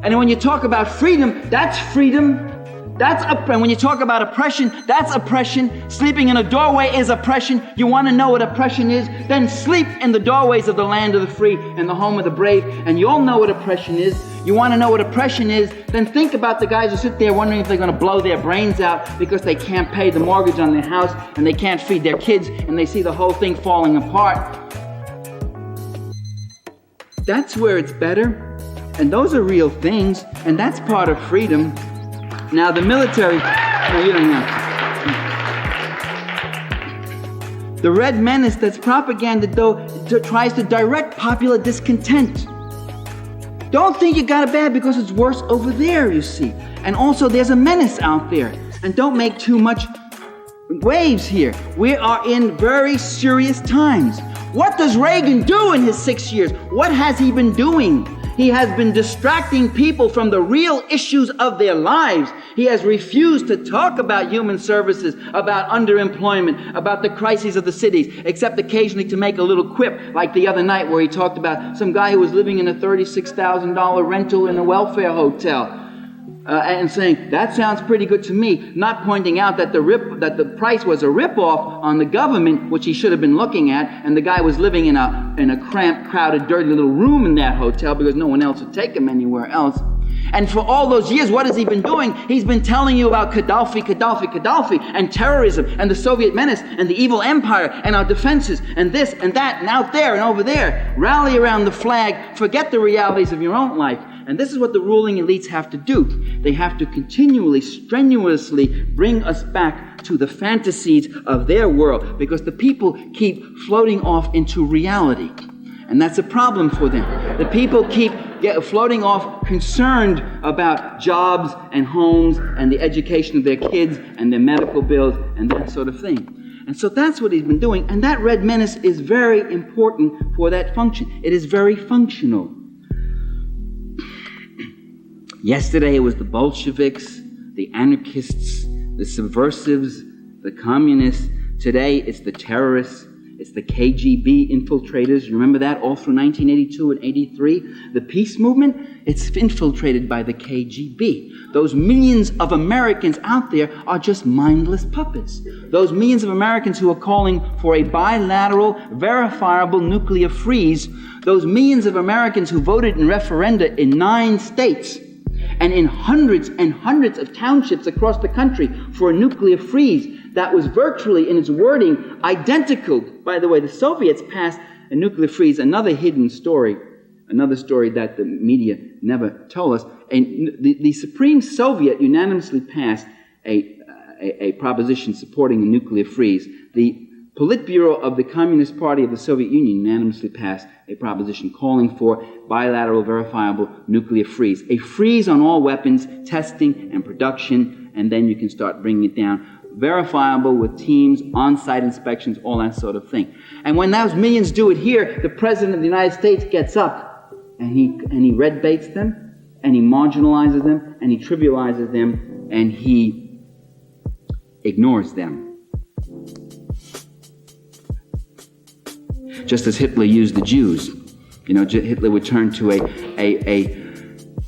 Speaker 2: And when you talk about freedom, that's freedom. And when you talk about oppression, that's oppression. Sleeping in a doorway is oppression. You want to know what oppression is? Then sleep in the doorways of the land of the free and the home of the brave, and you'll know what oppression is. You want to know what oppression is? Then think about the guys who sit there wondering if they're going to blow their brains out because they can't pay the mortgage on their house and they can't feed their kids and they see the whole thing falling apart. That's where it's better. And those are real things, and that's part of freedom. Now the military, no, you don't have to. The Red Menace, that's propaganda, though, tries to direct popular discontent. Don't think you got it bad because it's worse over there, you see. And also there's a menace out there. And don't make too much waves here. We are in very serious times. What does Reagan do in his 6 years? What has he been doing? He has been distracting people from the real issues of their lives. He has refused to talk about human services, about underemployment, about the crises of the cities, except occasionally to make a little quip, like the other night where he talked about some guy who was living in a $36,000 rental in a welfare hotel. And saying, that sounds pretty good to me, not pointing out that the price was a ripoff on the government, which he should have been looking at, and the guy was living in a cramped, crowded, dirty little room in that hotel because no one else would take him anywhere else. And for all those years, what has he been doing? He's been telling you about Gaddafi, and terrorism, and the Soviet menace, and the evil empire, and our defenses, and this, and that, and out there, and over there. Rally around the flag, forget the realities of your own life. And this is what the ruling elites have to do. They have to continually, strenuously bring us back to the fantasies of their world, because the people keep floating off into reality. And that's a problem for them. The people keep floating off concerned about jobs and homes and the education of their kids and their medical bills and that sort of thing. And so that's what he's been doing. And that Red Menace is very important for that function. It is very functional. Yesterday it was the Bolsheviks, the anarchists, the subversives, the communists. Today it's the terrorists. It's the KGB infiltrators. You remember that all through 1982 and 83? The peace movement, it's infiltrated by the KGB. Those millions of Americans out there are just mindless puppets. Those millions of Americans who are calling for a bilateral, verifiable nuclear freeze, those millions of Americans who voted in referenda in 9 states and in hundreds and hundreds of townships across the country for a nuclear freeze that was virtually, in its wording, identical. By the way, the Soviets passed a nuclear freeze, another hidden story, another story that the media never told us. And the Supreme Soviet unanimously passed a proposition supporting a nuclear freeze. The Politburo of the Communist Party of the Soviet Union unanimously passed a proposition calling for bilateral verifiable nuclear freeze. A freeze on all weapons, testing and production, and then you can start bringing it down. Verifiable with teams, on-site inspections, all that sort of thing. And when those millions do it here, the President of the United States gets up and he red baits them, and he marginalizes them, and he trivializes them, and he ignores them. Just as Hitler used the Jews. You know, Hitler would turn to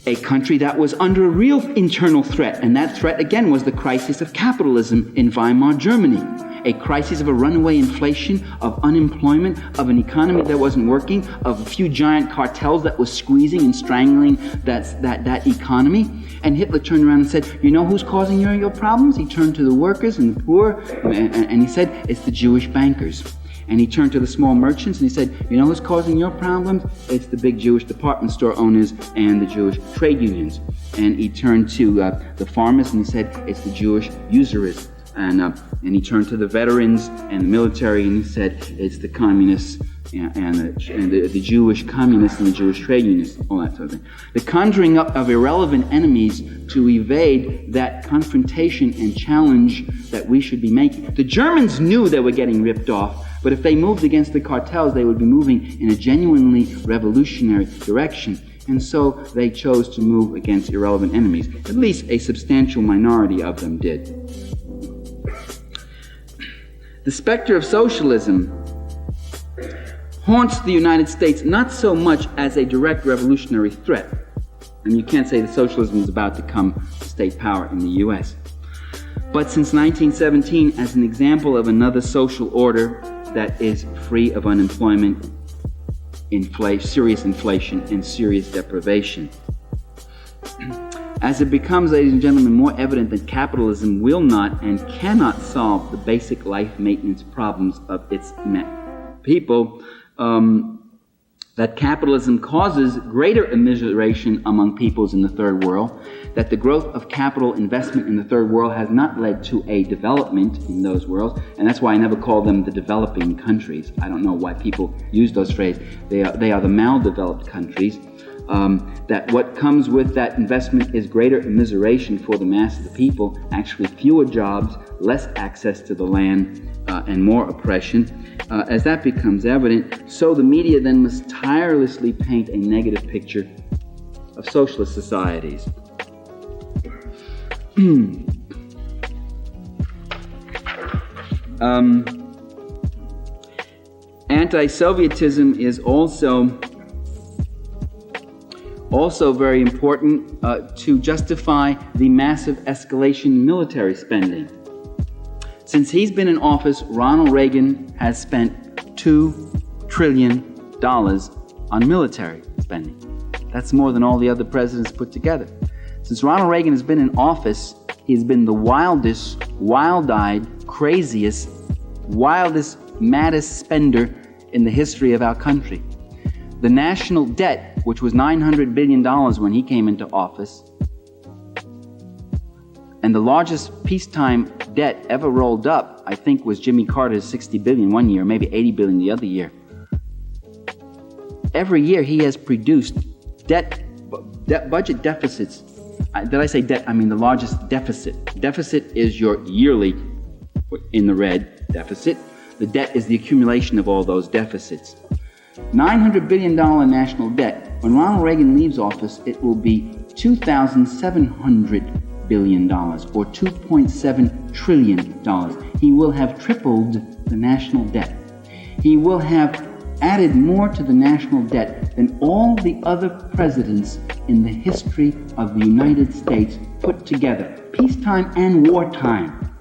Speaker 2: a country that was under a real internal threat, and that threat again was the crisis of capitalism in Weimar Germany. A crisis of a runaway inflation, of unemployment, of an economy that wasn't working, of a few giant cartels that was squeezing and strangling that economy. And Hitler turned around and said, you know who's causing your problems? He turned to the workers and the poor, and he said, it's the Jewish bankers. And he turned to the small merchants and he said, you know who's causing your problems? It's the big Jewish department store owners and the Jewish trade unions. And he turned to the farmers and he said, it's the Jewish usurists. And he turned to the veterans and the military and he said, it's the communists and the Jewish communists and the Jewish trade unions, all that sort of thing. The conjuring up of irrelevant enemies to evade that confrontation and challenge that we should be making. The Germans knew they were getting ripped off, but if they moved against the cartels, they would be moving in a genuinely revolutionary direction. And so they chose to move against irrelevant enemies. At least a substantial minority of them did. The specter of socialism haunts the United States not so much as a direct revolutionary threat. And you can't say that socialism is about to come to state power in the U.S. But since 1917 as an example of another social order that is free of unemployment, serious inflation, and serious deprivation. As it becomes, ladies and gentlemen, more evident that capitalism will not and cannot solve the basic life maintenance problems of its people, that capitalism causes greater immiseration among peoples in the third world, that the growth of capital investment in the third world has not led to a development in those worlds, and that's why I never call them the developing countries. I don't know why people use those phrases. They are the maldeveloped countries. That what comes with that investment is greater immiseration for the mass of the people, actually fewer jobs, less access to the land, and more oppression. As that becomes evident, so the media then must tirelessly paint a negative picture of socialist societies. Anti-Sovietism is also very important to justify the massive escalation in military spending. Since he's been in office, Ronald Reagan has spent $2 trillion on military spending. That's more than all the other presidents put together. Since Ronald Reagan has been in office, he's been the wildest, wild-eyed, craziest, maddest spender in the history of our country. The national debt, which was $900 billion when he came into office, and the largest peacetime debt ever rolled up, I think, was Jimmy Carter's $60 billion one year, maybe $80 billion the other year. Every year he has produced budget deficits. Did I say debt? I mean the largest deficit. Deficit is your yearly, in the red, deficit. The debt is the accumulation of all those deficits. $900 billion national debt. When Ronald Reagan leaves office, it will be $2,700 billion, or $2.7 trillion. He will have tripled the national debt. He will have added more to the national debt than all the other presidents in the history of the United States put together, peacetime and wartime.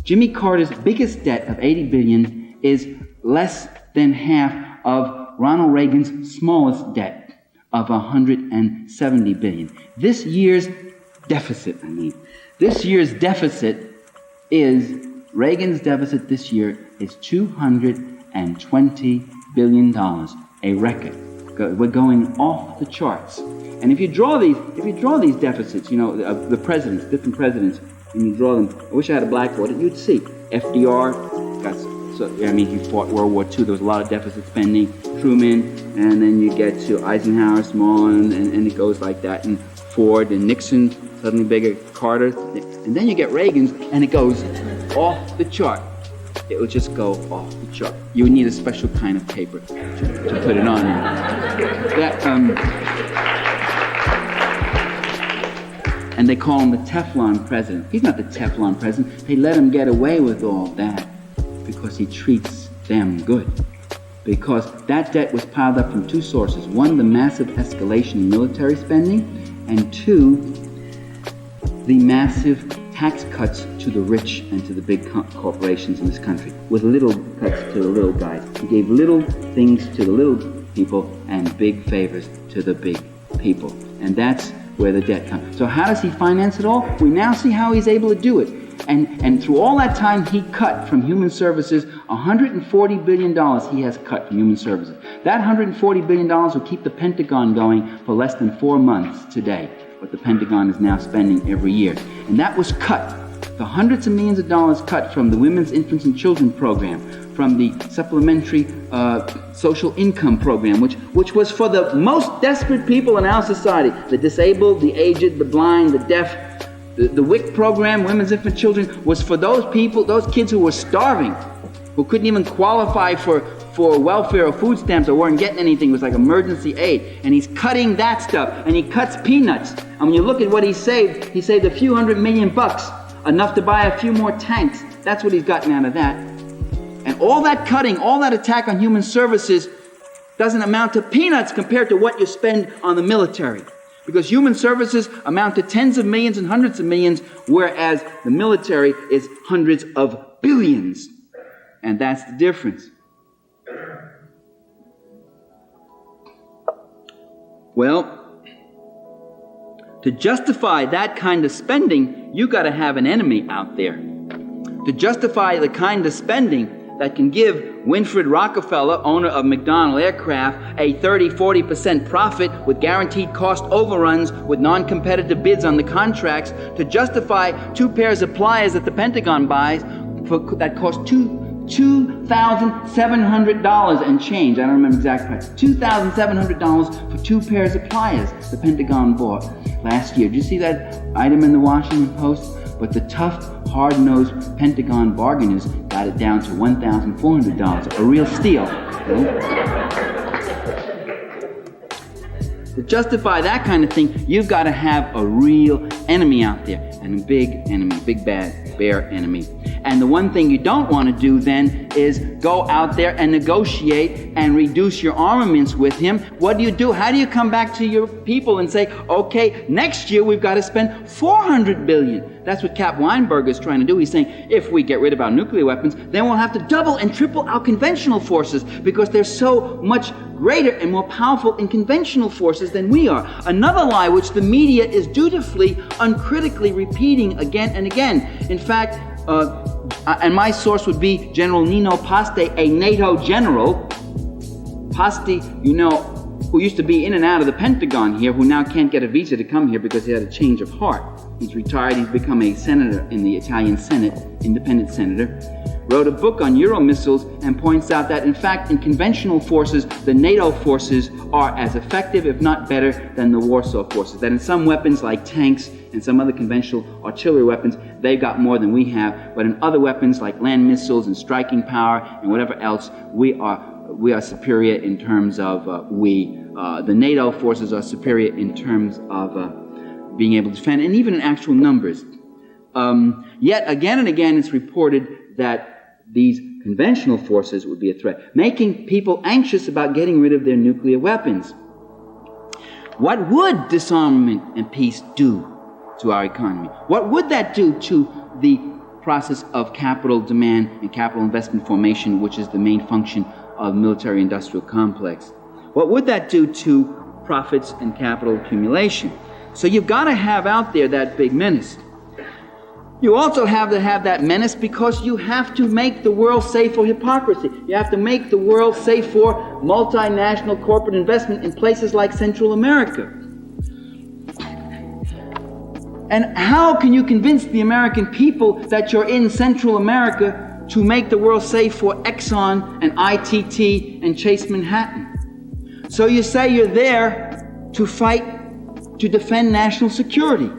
Speaker 2: Jimmy Carter's biggest debt of $80 billion is less than half of Ronald Reagan's smallest debt of $170 billion. This year's deficit, Reagan's deficit this year is $220 billion, a record. We're going off the charts. And if you draw these deficits, of the presidents, different presidents, and you draw them, I wish I had a blackboard, you'd see FDR, he fought World War II, there was a lot of deficit spending, Truman, and then you get to Eisenhower, small, and it goes like that, and Ford and Nixon, suddenly bigger, Carter, and then you get Reagan's, and it goes off the chart. It will just go off the chart. You would need a special kind of paper to put it on. And they call him the Teflon president. He's not the Teflon president. They let him get away with all that because he treats them good. because that debt was piled up from two sources. One, the massive escalation in military spending, and two, the massive tax cuts to the rich and to the big corporations in this country, with little cuts to the little guys. He gave little things to the little people and big favors to the big people. And that's where the debt comes. So how does he finance it all? We now see how he's able to do it. And through all that time, he cut from human services $140 billion he has cut from human services. That $140 billion will keep the Pentagon going for less than 4 months today, what the Pentagon is now spending every year. And that was cut. The hundreds of millions of dollars cut from the Women's, Infants, and Children program, from the supplementary social income program, which was for the most desperate people in our society, the disabled, the aged, the blind, the deaf. The WIC program, Women's, Infant, Children, was for those people, those kids who were starving, who couldn't even qualify for welfare or food stamps or weren't getting anything. It was like emergency aid. And he's cutting that stuff, and he cuts peanuts. And when you look at what he saved a few $100 million, enough to buy a few more tanks. That's what he's gotten out of that. And all that cutting, all that attack on human services doesn't amount to peanuts compared to what you spend on the military. Because human services amount to tens of millions and hundreds of millions, whereas the military is hundreds of billions. And that's the difference. Well, to justify that kind of spending, you got to have an enemy out there. To justify the kind of spending that can give Winfred Rockefeller, owner of McDonnell Aircraft, a 30-40% profit with guaranteed cost overruns with non-competitive bids on the contracts, to justify 2 pairs of pliers that the Pentagon buys that cost $2,700 and change. I don't remember the exact price. $2,700 for 2 pairs of pliers the Pentagon bought last year. Did you see that item in the Washington Post? But the tough, hard-nosed Pentagon bargainers got it down to $1,400, a real steal. To justify that kind of thing, you've got to have a real enemy out there, and a big enemy, big bad bear enemy. And the one thing you don't want to do then is go out there and negotiate and reduce your armaments with him. What do? How do you come back to your people and say, okay, next year we've got to spend $400 billion? That's what Cap Weinberger is trying to do. He's saying, if we get rid of our nuclear weapons, then we'll have to double and triple our conventional forces because they're so much greater and more powerful in conventional forces than we are. Another lie which the media is dutifully, uncritically repeating again and again. In fact, and my source would be General Nino Paste, a NATO general. Paste, who used to be in and out of the Pentagon here, who now can't get a visa to come here because he had a change of heart. He's retired, he's become a senator in the Italian Senate, independent senator, wrote a book on Euro missiles and points out that, in fact, in conventional forces, the NATO forces are as effective, if not better, than the Warsaw forces. That in some weapons, like tanks and some other conventional artillery weapons, they've got more than we have. But in other weapons, like land missiles and striking power and whatever else, we are superior in terms of the NATO forces are superior in terms of being able to defend, and even in actual numbers. Yet again and again it's reported that these conventional forces would be a threat, making people anxious about getting rid of their nuclear weapons. What would disarmament and peace do to our economy? What would that do to the process of capital demand and capital investment formation, which is the main function of the military-industrial complex? What would that do to profits and capital accumulation? So you've got to have out there that big menace. You also have to have that menace because you have to make the world safe for hypocrisy. You have to make the world safe for multinational corporate investment in places like Central America. And how can you convince the American people that you're in Central America to make the world safe for Exxon and ITT and Chase Manhattan? So you say you're there to fight, to defend national security.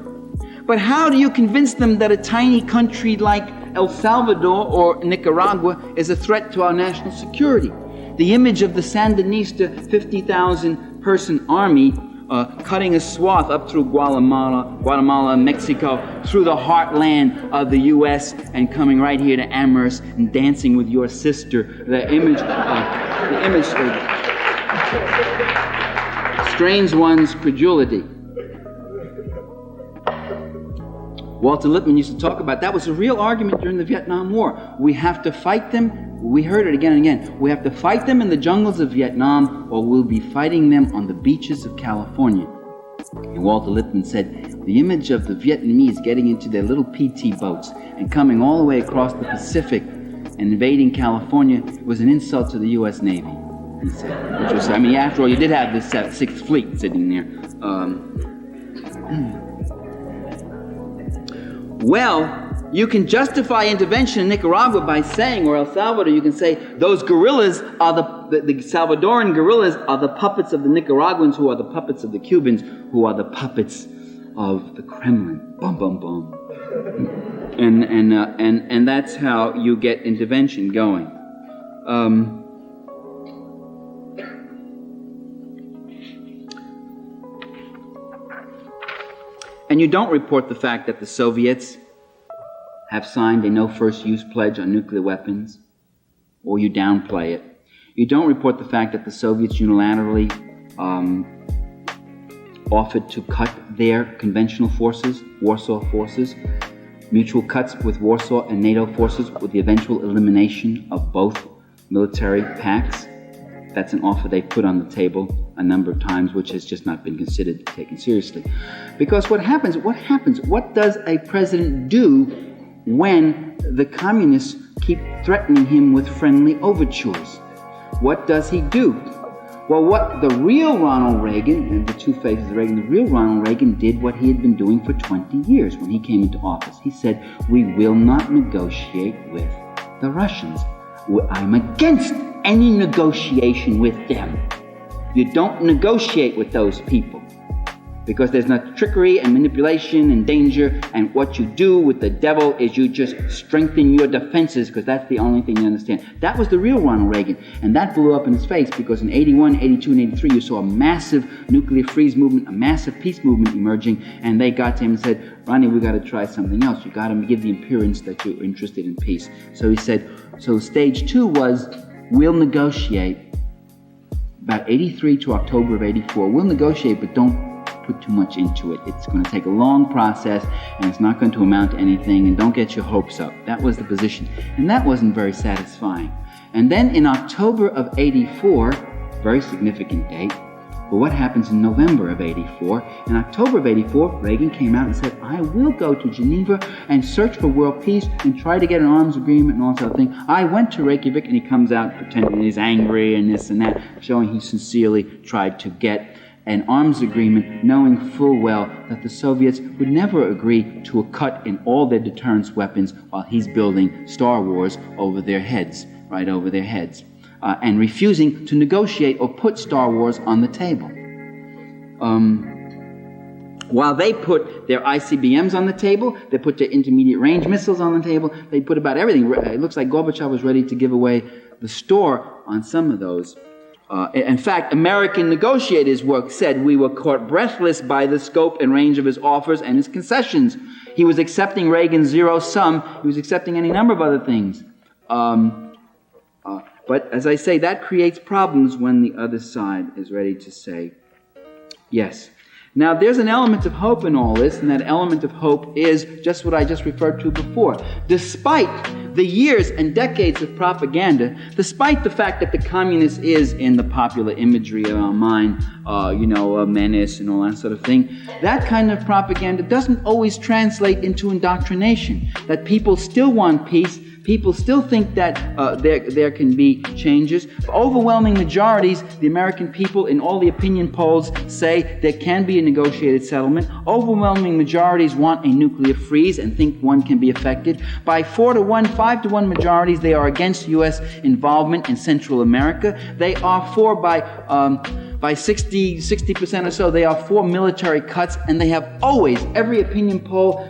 Speaker 2: But how do you convince them that a tiny country like El Salvador or Nicaragua is a threat to our national security? The image of the Sandinista 50,000 person army cutting a swath up through Guatemala, Mexico, through the heartland of the U.S. and coming right here to Amherst and dancing with your sister. The The image strains one's credulity. Walter Lippmann used to talk about that was a real argument during the Vietnam War. We have to fight them. We heard it again and again. We have to fight them in the jungles of Vietnam, or we'll be fighting them on the beaches of California. And Walter Lippmann said, the image of the Vietnamese getting into their little PT boats and coming all the way across the Pacific and invading California was an insult to the U.S. Navy, he said. Which was, I mean, after all, you did have the Sixth Fleet sitting there. Well, you can justify intervention in Nicaragua by saying, or El Salvador, you can say, those guerrillas are the Salvadoran guerrillas are the puppets of the Nicaraguans, who are the puppets of the Cubans, who are the puppets of the Kremlin. Bum, bum, bum. And that's how you get intervention going. And you don't report the fact that the Soviets have signed a no-first-use pledge on nuclear weapons, or you downplay it. You don't report the fact that the Soviets unilaterally offered to cut their conventional forces, Warsaw forces, mutual cuts with Warsaw and NATO forces with the eventual elimination of both military pacts. That's an offer they put on the table a number of times, which has just not been considered taken seriously. Because what happens? What does a president do when the communists keep threatening him with friendly overtures? What does he do? Well, what the real Ronald Reagan, and the two faces of Reagan, the real Ronald Reagan did what he had been doing for 20 years when he came into office. He said, we will not negotiate with the Russians. I'm against any negotiation with them. You don't negotiate with those people, because there's no trickery and manipulation and danger, and what you do with the devil is you just strengthen your defenses, because that's the only thing you understand. That was the real Ronald Reagan, and that blew up in his face, because in 81, 82, and 83 you saw a massive nuclear freeze movement, a massive peace movement emerging, and they got to him and said, Ronnie, we got to try something else. You got to give the appearance that you're interested in peace. So he said, so stage 2 was, we'll negotiate. About 83 to October of 84, we'll negotiate, but don't put too much into it. It's going to take a long process, and it's not going to amount to anything, and don't get your hopes up. That was the position. And that wasn't very satisfying. And then in October of 84, very significant date, but what happens in November of 84? In October of 84, Reagan came out and said, I will go to Geneva and search for world peace and try to get an arms agreement and all that sort of thing. I went to Reykjavik, and he comes out pretending he's angry and this and that, showing he sincerely tried to get an arms agreement, knowing full well that the Soviets would never agree to a cut in all their deterrence weapons while he's building Star Wars over their heads, right over their heads. And refusing to negotiate or put Star Wars on the table. While they put their ICBMs on the table, they put their intermediate range missiles on the table, they put about everything. It looks like Gorbachev was ready to give away the store on some of those. In fact, American negotiators said we were caught breathless by the scope and range of his offers and his concessions. He was accepting Reagan's zero sum. He was accepting any number of other things. But as I say, that creates problems when the other side is ready to say yes. Now, there's an element of hope in all this, and that element of hope is just what I just referred to before. Despite the years and decades of propaganda, despite the fact that the communist is in the popular imagery of our mind, a menace and all that sort of thing, that kind of propaganda doesn't always translate into indoctrination, that people still want peace. People still think that there can be changes. Overwhelming majorities, the American people in all the opinion polls say there can be a negotiated settlement. Overwhelming majorities want a nuclear freeze and think one can be effected. By 4-1, 5-1 majorities, they are against U.S. involvement in Central America. They are for by 60% or so, they are for military cuts, and they have always, every opinion poll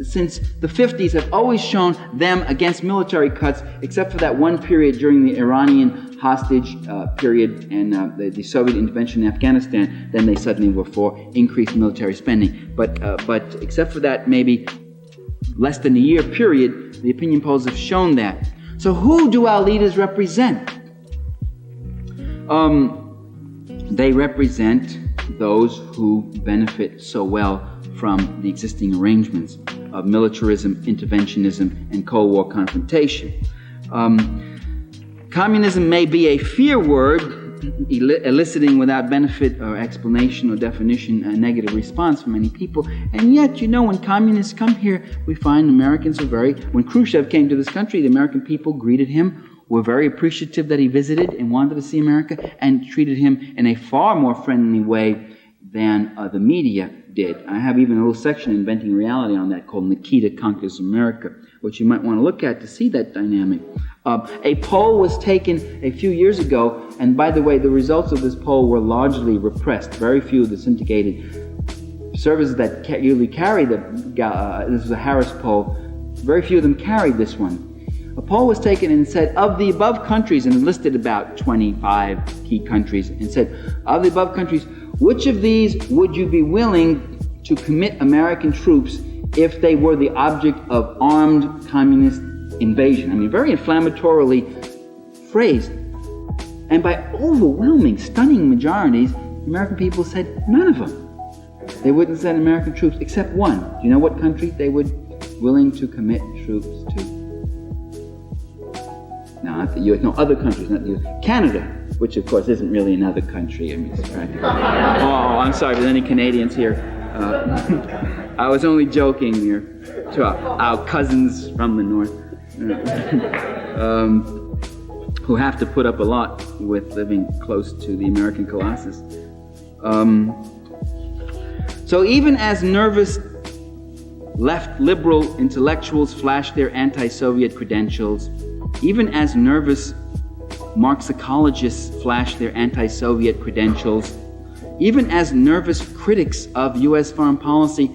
Speaker 2: since the 50s have always shown them against military cuts, except for that one period during the Iranian hostage period and the Soviet intervention in Afghanistan. Then they suddenly were for increased military spending. But except for that maybe less than a year period, the opinion polls have shown that. So who do our leaders represent? They represent those who benefit so well from the existing arrangements of militarism, interventionism, and Cold War confrontation. Communism may be a fear word, eliciting without benefit or explanation or definition a negative response from many people. And yet, when communists come here, we find Americans are when Khrushchev came to this country, the American people greeted him, were very appreciative that he visited and wanted to see America, and treated him in a far more friendly way than the media did. I have even a little section, Inventing Reality, on that called Nikita Conquers America, which you might want to look at to see that dynamic. A poll was taken a few years ago, and by the way, the results of this poll were largely repressed. Very few of the syndicated services that usually carry this was a Harris poll, very few of them carried this one. A poll was taken and said, of the above countries, and listed about 25 key countries, and said, of the above countries, which of these would you be willing to commit American troops if they were the object of armed communist invasion? I mean, very inflammatorily phrased. And by overwhelming, stunning majorities, American people said none of them. They wouldn't send American troops except one. Do you know what country they would willing to commit troops to? No, not the U.S. No, other countries, not the U.S. Canada, which of course isn't really another country. I mean, it's practically. Oh, I'm sorry if there's any Canadians here. I was only joking here to our cousins from the north, who have to put up a lot with living close to the American Colossus. So even as nervous left liberal intellectuals flash their anti-Soviet credentials, even as nervous Marxicologists flash their anti-Soviet credentials, even as nervous critics of U.S. foreign policy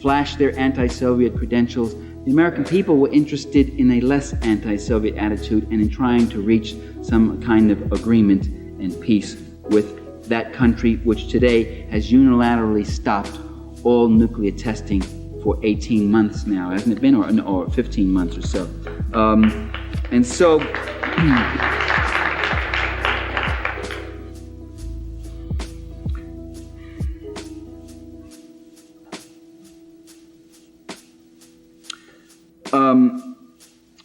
Speaker 2: flash their anti-Soviet credentials, the American people were interested in a less anti-Soviet attitude and in trying to reach some kind of agreement and peace with that country, which today has unilaterally stopped all nuclear testing for 18 months now, hasn't it been? Or 15 months or so. And so,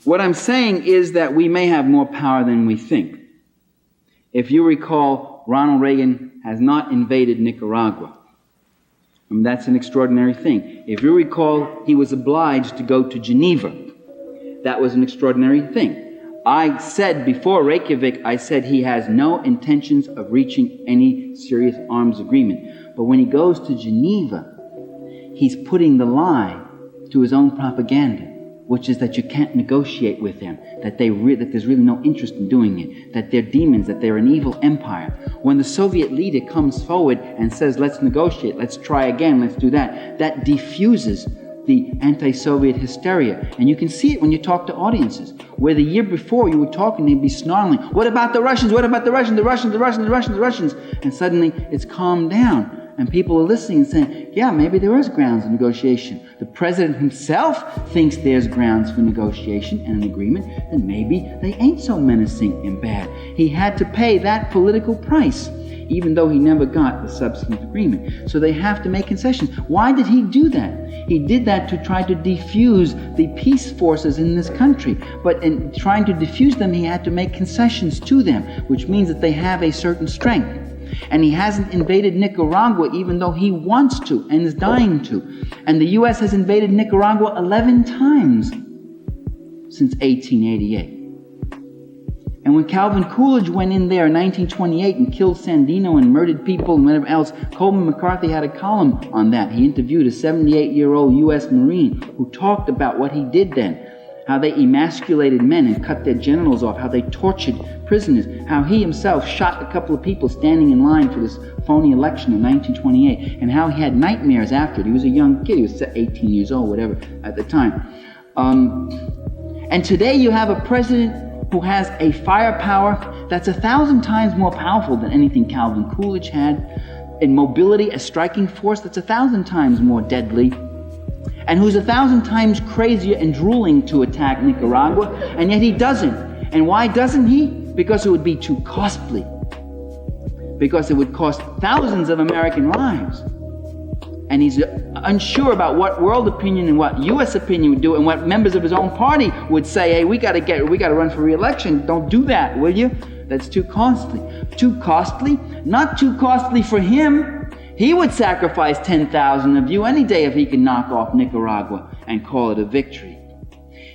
Speaker 2: what I'm saying is that we may have more power than we think. If you recall, Ronald Reagan has not invaded Nicaragua. I mean, that's an extraordinary thing. If you recall, he was obliged to go to Geneva. That was an extraordinary thing. I said before Reykjavik, I said he has no intentions of reaching any serious arms agreement. But when he goes to Geneva, he's putting the lie to his own propaganda, which is that you can't negotiate with them, that there's really no interest in doing it, that they're demons, that they're an evil empire. When the Soviet leader comes forward and says, let's negotiate, let's try again, let's do that, that diffuses the anti-Soviet hysteria. And you can see it when you talk to audiences, where the year before you were talking, they'd be snarling, what about the Russians, what about the Russians, the Russians, the Russians, the Russians, the Russians? And suddenly it's calmed down. And people are listening and saying, yeah, maybe there is grounds of negotiation. The president himself thinks there's grounds for negotiation and an agreement, and maybe they ain't so menacing and bad. He had to pay that political price, even though he never got the substantive agreement. So they have to make concessions. Why did he do that? He did that to try to defuse the peace forces in this country. But in trying to defuse them, he had to make concessions to them, which means that they have a certain strength. And he hasn't invaded Nicaragua even though he wants to and is dying to. And the U.S. has invaded Nicaragua 11 times since 1888. And when Calvin Coolidge went in there in 1928 and killed Sandino and murdered people and whatever else, Coleman McCarthy had a column on that. He interviewed a 78-year-old U.S. Marine who talked about what he did then, how they emasculated men and cut their genitals off, how they tortured prisoners, how he himself shot a couple of people standing in line for this phony election in 1928, and how he had nightmares after it. He was a young kid, he was 18 years old, whatever, at the time. And today you have a president who has a firepower that's 1,000 times more powerful than anything Calvin Coolidge had, in mobility, a striking force that's 1,000 times more deadly, and who's 1,000 times crazier and drooling to attack Nicaragua, and yet he doesn't. And why doesn't he? Because it would be too costly. because it would cost thousands of American lives. And he's unsure about what world opinion and what U.S. opinion would do, and what members of his own party would say. Hey, we got to run for re-election. Don't do that, will you? That's too costly. Too costly? Not too costly for him. He would sacrifice 10,000 of you any day if he could knock off Nicaragua and call it a victory.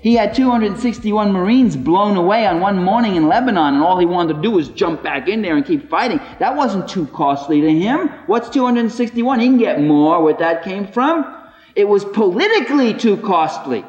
Speaker 2: He had 261 Marines blown away on one morning in Lebanon, and all he wanted to do was jump back in there and keep fighting. That wasn't too costly to him. What's 261? He can get more where that came from. It was politically too costly.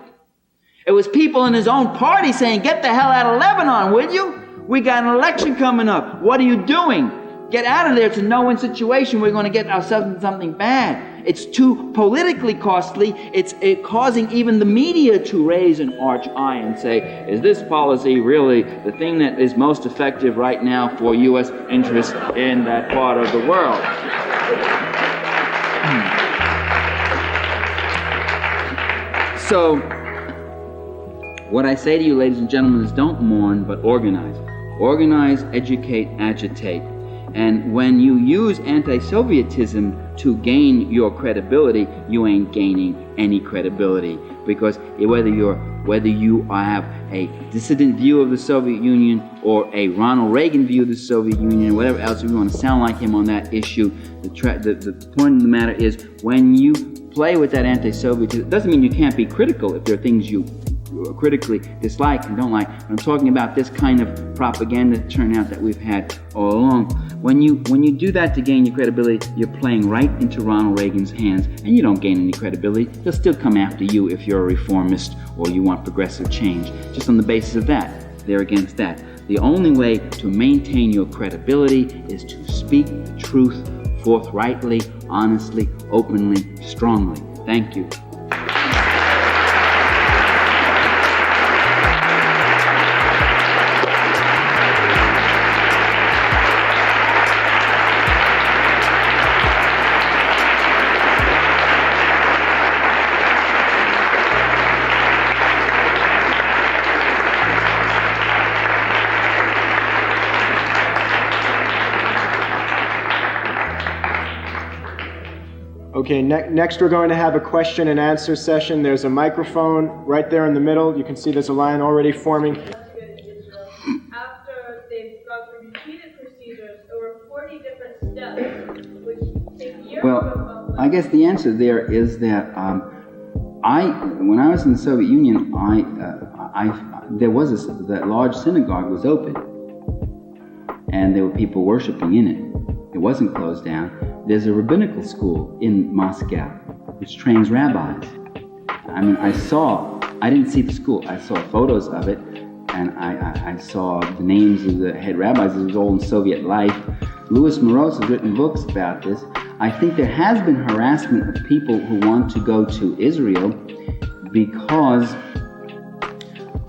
Speaker 2: It was people in his own party saying, get the hell out of Lebanon, will you? We got an election coming up. What are you doing? Get out of there. It's a no-win situation. We're going to get ourselves into something bad. It's too politically costly. It's causing even the media to raise an arch eye and say, is this policy really the thing that is most effective right now for U.S. interests in that part of the world? So, what I say to you, ladies and gentlemen, is don't mourn, but organize. Organize, educate, agitate. And when you use anti-Sovietism to gain your credibility, you ain't gaining any credibility. Because whether you have a dissident view of the Soviet Union or a Ronald Reagan view of the Soviet Union, whatever else, if you want to sound like him on that issue, the point of the matter is, when you play with that anti-Sovietism, it doesn't mean you can't be critical if there are things you critically dislike and don't like. I'm talking about this kind of propaganda turnout that we've had all along. When you do that to gain your credibility, you're playing right into Ronald Reagan's hands, and you don't gain any credibility. They'll still come after you if you're a reformist or you want progressive change. Just on the basis of that, they're against that. The only way to maintain your credibility is to speak the truth forthrightly, honestly, openly, strongly. Thank you.
Speaker 3: Okay, next we're going to have a question and answer session. There's a microphone right there in the middle. You can see there's a line already forming.
Speaker 4: After they've gone through repeated procedures, there were 40 different steps, which take years.
Speaker 2: Well, I guess the answer there is that when I was in the Soviet Union, that large synagogue was open, and there were people worshiping in it. It wasn't closed down. There's a rabbinical school in Moscow which trains rabbis. I mean, I didn't see the school. I saw photos of it, and I saw the names of the head rabbis. It was all in Soviet life. Louis Moroz has written books about this. I think there has been harassment of people who want to go to Israel because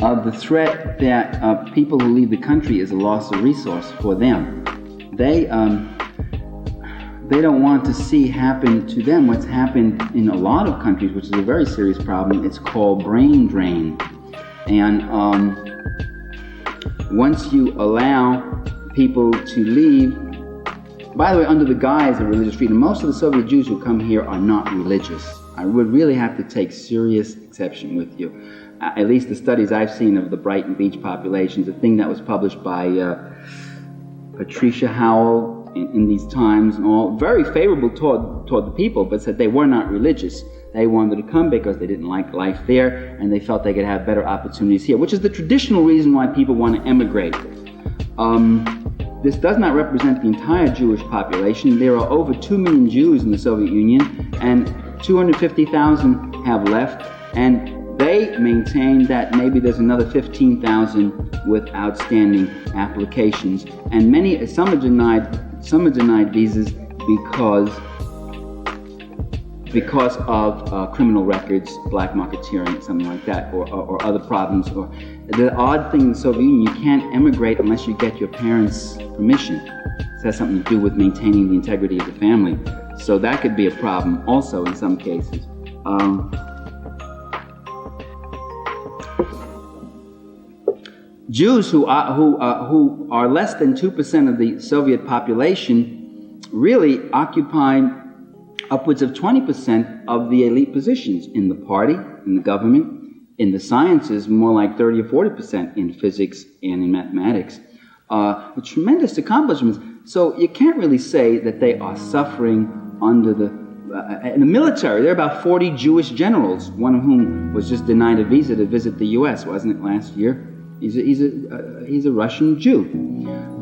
Speaker 2: of the threat that people who leave the country is a loss of resource for them. They don't want to see happen to them what's happened in a lot of countries, which is a very serious problem. It's called brain drain. And once you allow people to leave, by the way, under the guise of religious freedom, most of the Soviet Jews who come here are not religious. I would really have to take serious exception with you. At least the studies I've seen of the Brighton Beach populations, a thing that was published by Patricia Howell in these times, and all very favorable toward the people, but said they were not religious. They wanted to come because they didn't like life there, and they felt they could have better opportunities here, which is the traditional reason why people want to emigrate. This does not represent the entire Jewish population. There are over 2 million Jews in the Soviet Union, and 250,000 have left, and they maintain that maybe there's another 15,000 with outstanding applications, and some are denied visas because of criminal records, black marketeering, something like that, or other problems. Or the odd thing in the Soviet Union, you can't emigrate unless you get your parents' permission. This has something to do with maintaining the integrity of the family. So that could be a problem also in some cases. Jews who are less than 2% of the Soviet population really occupy upwards of 20% of the elite positions in the party, in the government, in the sciences, more like 30 or 40% in physics and in mathematics. With tremendous accomplishments. So you can't really say that they are suffering under in the military. There are about 40 Jewish generals, one of whom was just denied a visa to visit the U.S., wasn't it, last year? He's a Russian Jew.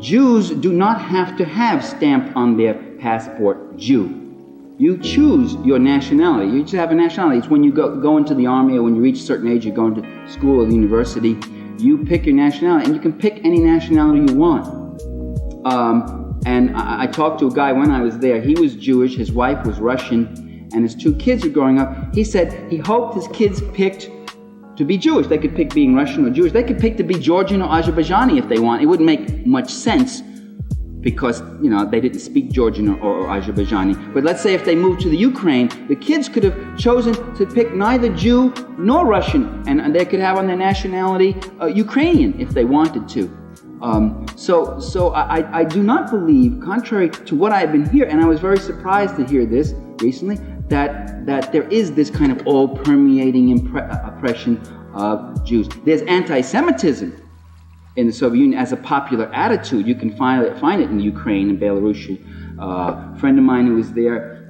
Speaker 2: Jews do not have to have stamped on their passport Jew. You choose your nationality. You just have a nationality. It's when you go into the army, or when you reach a certain age, you go into school or university, you pick your nationality, and you can pick any nationality you want. And I talked to a guy when I was there. He was Jewish, his wife was Russian, and his 2 kids were growing up. He said he hoped his kids picked to be Jewish. They could pick being Russian or Jewish. They could pick to be Georgian or Azerbaijani if they want. It wouldn't make much sense because, they didn't speak Georgian or Azerbaijani. But let's say if they moved to the Ukraine, the kids could have chosen to pick neither Jew nor Russian, and they could have on their nationality Ukrainian if they wanted to. So I do not believe, contrary to what I've been hearing, and I was very surprised to hear this recently, that there is this kind of all-permeating oppression of Jews. There's anti-Semitism in the Soviet Union as a popular attitude. You can find it in Ukraine and Belarus. A friend of mine who was there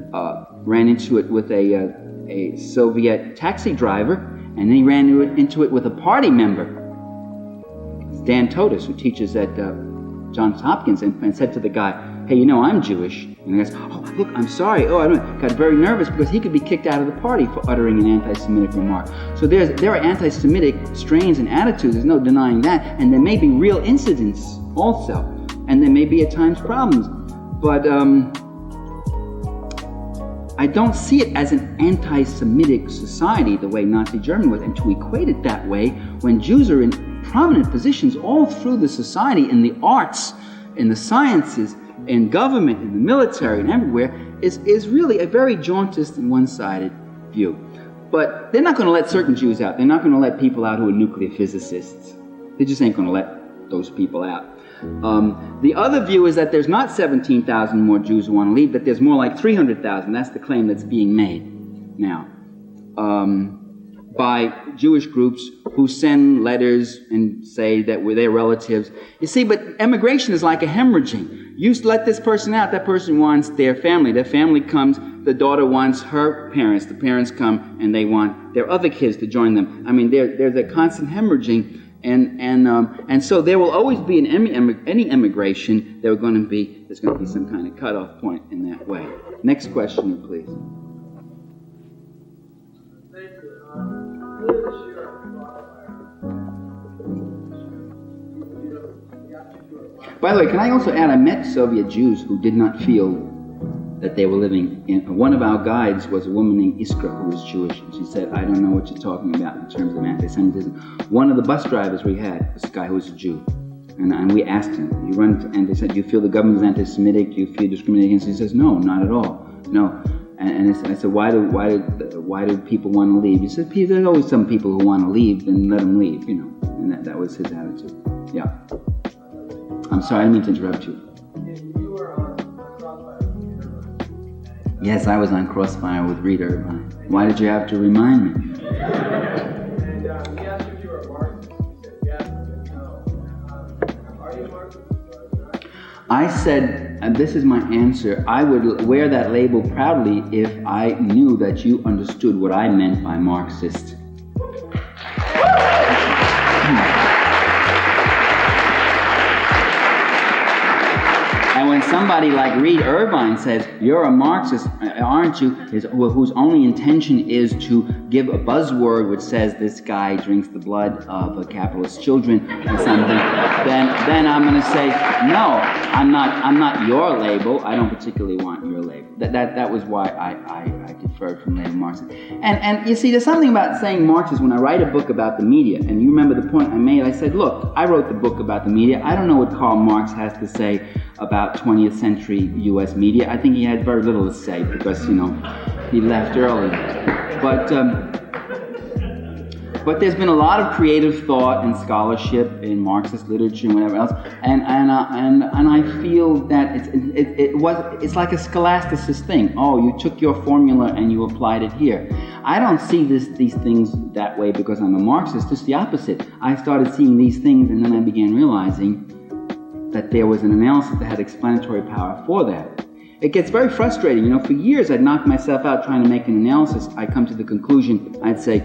Speaker 2: ran into it with a Soviet taxi driver, and then he ran into it with a party member. Dan Totis, who teaches at Johns Hopkins, and said to the guy, "Hey, I'm Jewish." And the guy said, "Oh, look, I'm sorry. Oh, I don't know." Got very nervous because he could be kicked out of the party for uttering an anti-Semitic remark. So there are anti-Semitic strains and attitudes. There's no denying that. And there may be real incidents also. And there may be at times problems. But I don't see it as an anti-Semitic society the way Nazi Germany was. And to equate it that way, when Jews are in prominent positions all through the society, in the arts, in the sciences, in government, in the military, and everywhere, is really a very jaundiced and one-sided view. But they're not going to let certain Jews out. They're not going to let people out who are nuclear physicists. They just ain't going to let those people out. The other view is that there's not 17,000 more Jews who want to leave, that there's more like 300,000. That's the claim that's being made now by Jewish groups who send letters and say that we're their relatives. You see, but emigration is like a hemorrhaging. You let this person out, that person wants their family comes, the daughter wants her parents, the parents come, and they want their other kids to join them. I mean, there's a constant hemorrhaging, and so there will always be in any immigration, there's going to be some kind of cutoff point in that way. Next question, please. By the way, can I also add, I met Soviet Jews who did not feel that they were living in... One of our guides was a woman named Iskra who was Jewish, and she said, "I don't know what you're talking about in terms of anti-Semitism." One of the bus drivers we had was a guy who was a Jew, and we asked him, and they said, "Do you feel the government is anti-Semitic? Do you feel discriminated against?" He says, "No, not at all, no." And I said, why do people want to leave? He said, "There's always some people who want to leave, then let them leave, And that was his attitude. Yeah. I'm sorry, I didn't mean to interrupt you.
Speaker 5: You were on Crossfire with Irvine.
Speaker 2: Yes, I was on Crossfire with Rita Irvine. Why did you have to remind me?
Speaker 5: And he asked you if you were a Marxist. You said yes, and no. Are you a Marxist?
Speaker 2: I said, and this is my answer, I would wear that label proudly if I knew that you understood what I meant by Marxist. And when somebody like Reed Irvine says, "You're a Marxist, aren't you?" whose only intention is to give a buzzword which says this guy drinks the blood of capitalist children or something, then I'm going to say, "No, I'm not your label. I don't particularly want your label." That was why I deferred from label Marxist. And you see, there's something about saying Marxist when I write a book about the media. And you remember the point I made. I said, "Look, I wrote the book about the media. I don't know what Karl Marx has to say about 20th century U.S. media. I think he had very little to say because, he left early. But But there's been a lot of creative thought and scholarship in Marxist literature and whatever else, and I feel that it's like a scholasticist thing. Oh, you took your formula and you applied it here. I don't see these things that way because I'm a Marxist. It's the opposite. I started seeing these things, and then I began realizing that there was an analysis that had explanatory power for that. It gets very frustrating. For years I'd knock myself out trying to make an analysis. I come to the conclusion, I'd say,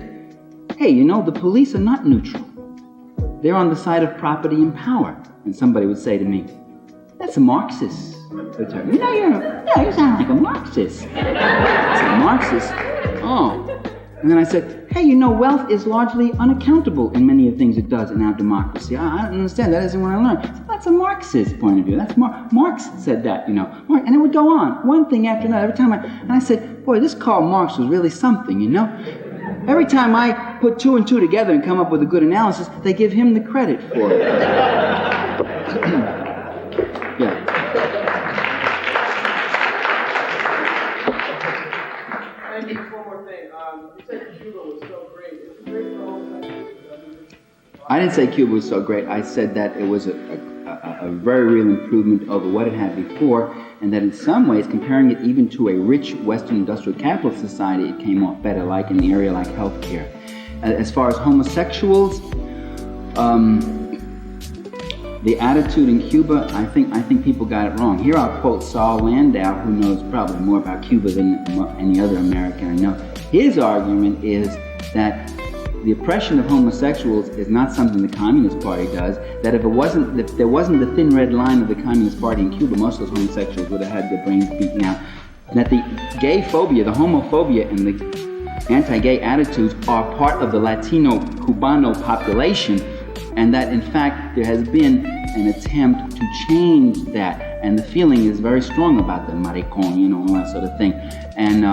Speaker 2: hey, the police are not neutral. They're on the side of property and power. And somebody would say to me, that's a Marxist. You sound like a Marxist. It's a Marxist. Oh. And then I said, hey, wealth is largely unaccountable in many of the things it does in our democracy. I don't understand. That isn't what I learned. So that's a Marxist point of view. That's Marx said that, And it would go on, one thing after another. Every time I said, boy, this Karl Marx was really something, Every time I put two and two together and come up with a good analysis, they give him the credit for it. Yeah.
Speaker 5: And just one more thing. You said Cuba was so great. Is it great for all countries?
Speaker 2: I didn't say Cuba was so great. I said that it was a very real improvement over what it had before, and that in some ways, comparing it even to a rich Western industrial capitalist society, it came off better, like in an area like healthcare. As far as homosexuals, the attitude in Cuba, I think people got it wrong. Here I'll quote Saul Landau, who knows probably more about Cuba than any other American I know. His argument is that the oppression of homosexuals is not something the Communist Party does, that if there wasn't the thin red line of the Communist Party in Cuba, most of those homosexuals would have had their brains beaten out. That the gay phobia, the homophobia, and the anti-gay attitudes are part of the Latino Cubano population, and that in fact there has been an attempt to change that, and the feeling is very strong about the maricon, all that sort of thing. And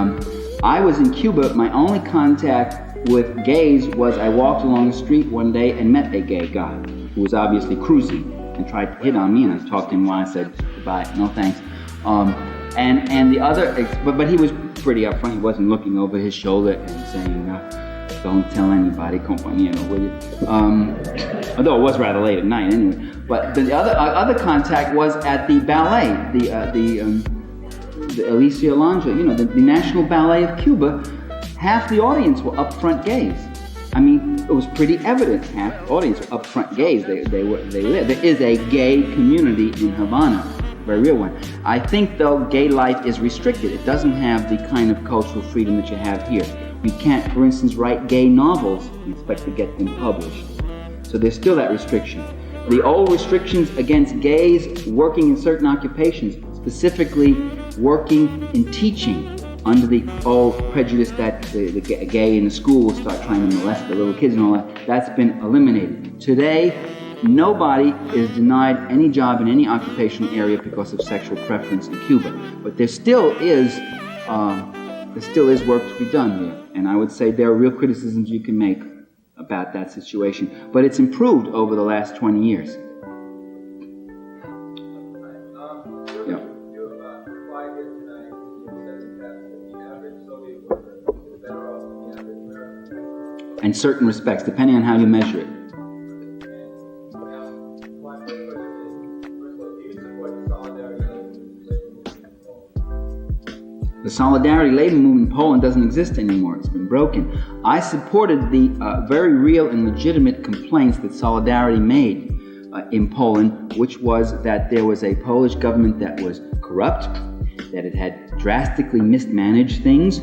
Speaker 2: I was in Cuba. My only contact with gays was I walked along the street one day and met a gay guy who was obviously cruising and tried to hit on me, and I talked to him while I said goodbye, no thanks. And the other, but he was pretty upfront. He wasn't looking over his shoulder and saying, don't tell anybody, compañero, will you? Although it was rather late at night anyway. But the other contact was at the ballet, the Alicia Alonso, the National Ballet of Cuba. Half the audience were upfront gays. I mean, it was pretty evident. Half the audience were upfront gays. They lived. There is a gay community in Havana, a very real one. I think, though, gay life is restricted. It doesn't have the kind of cultural freedom that you have here. You can't, for instance, write gay novels and expect to get them published. So there's still that restriction. The old restrictions against gays working in certain occupations, specifically working in teaching, under the old prejudice that the gay in the school will start trying to molest the little kids and all that, that's been eliminated. Today, nobody is denied any job in any occupational area because of sexual preference in Cuba. But there still is work to be done here. And I would say there are real criticisms you can make about that situation. But it's improved over the last 20 years. In certain respects, depending on how you measure it. The solidarity labor movement in Poland doesn't exist anymore. It's been broken. I supported the very real and legitimate complaints that Solidarity made in Poland, which was that there was a Polish government that was corrupt, that it had drastically mismanaged things,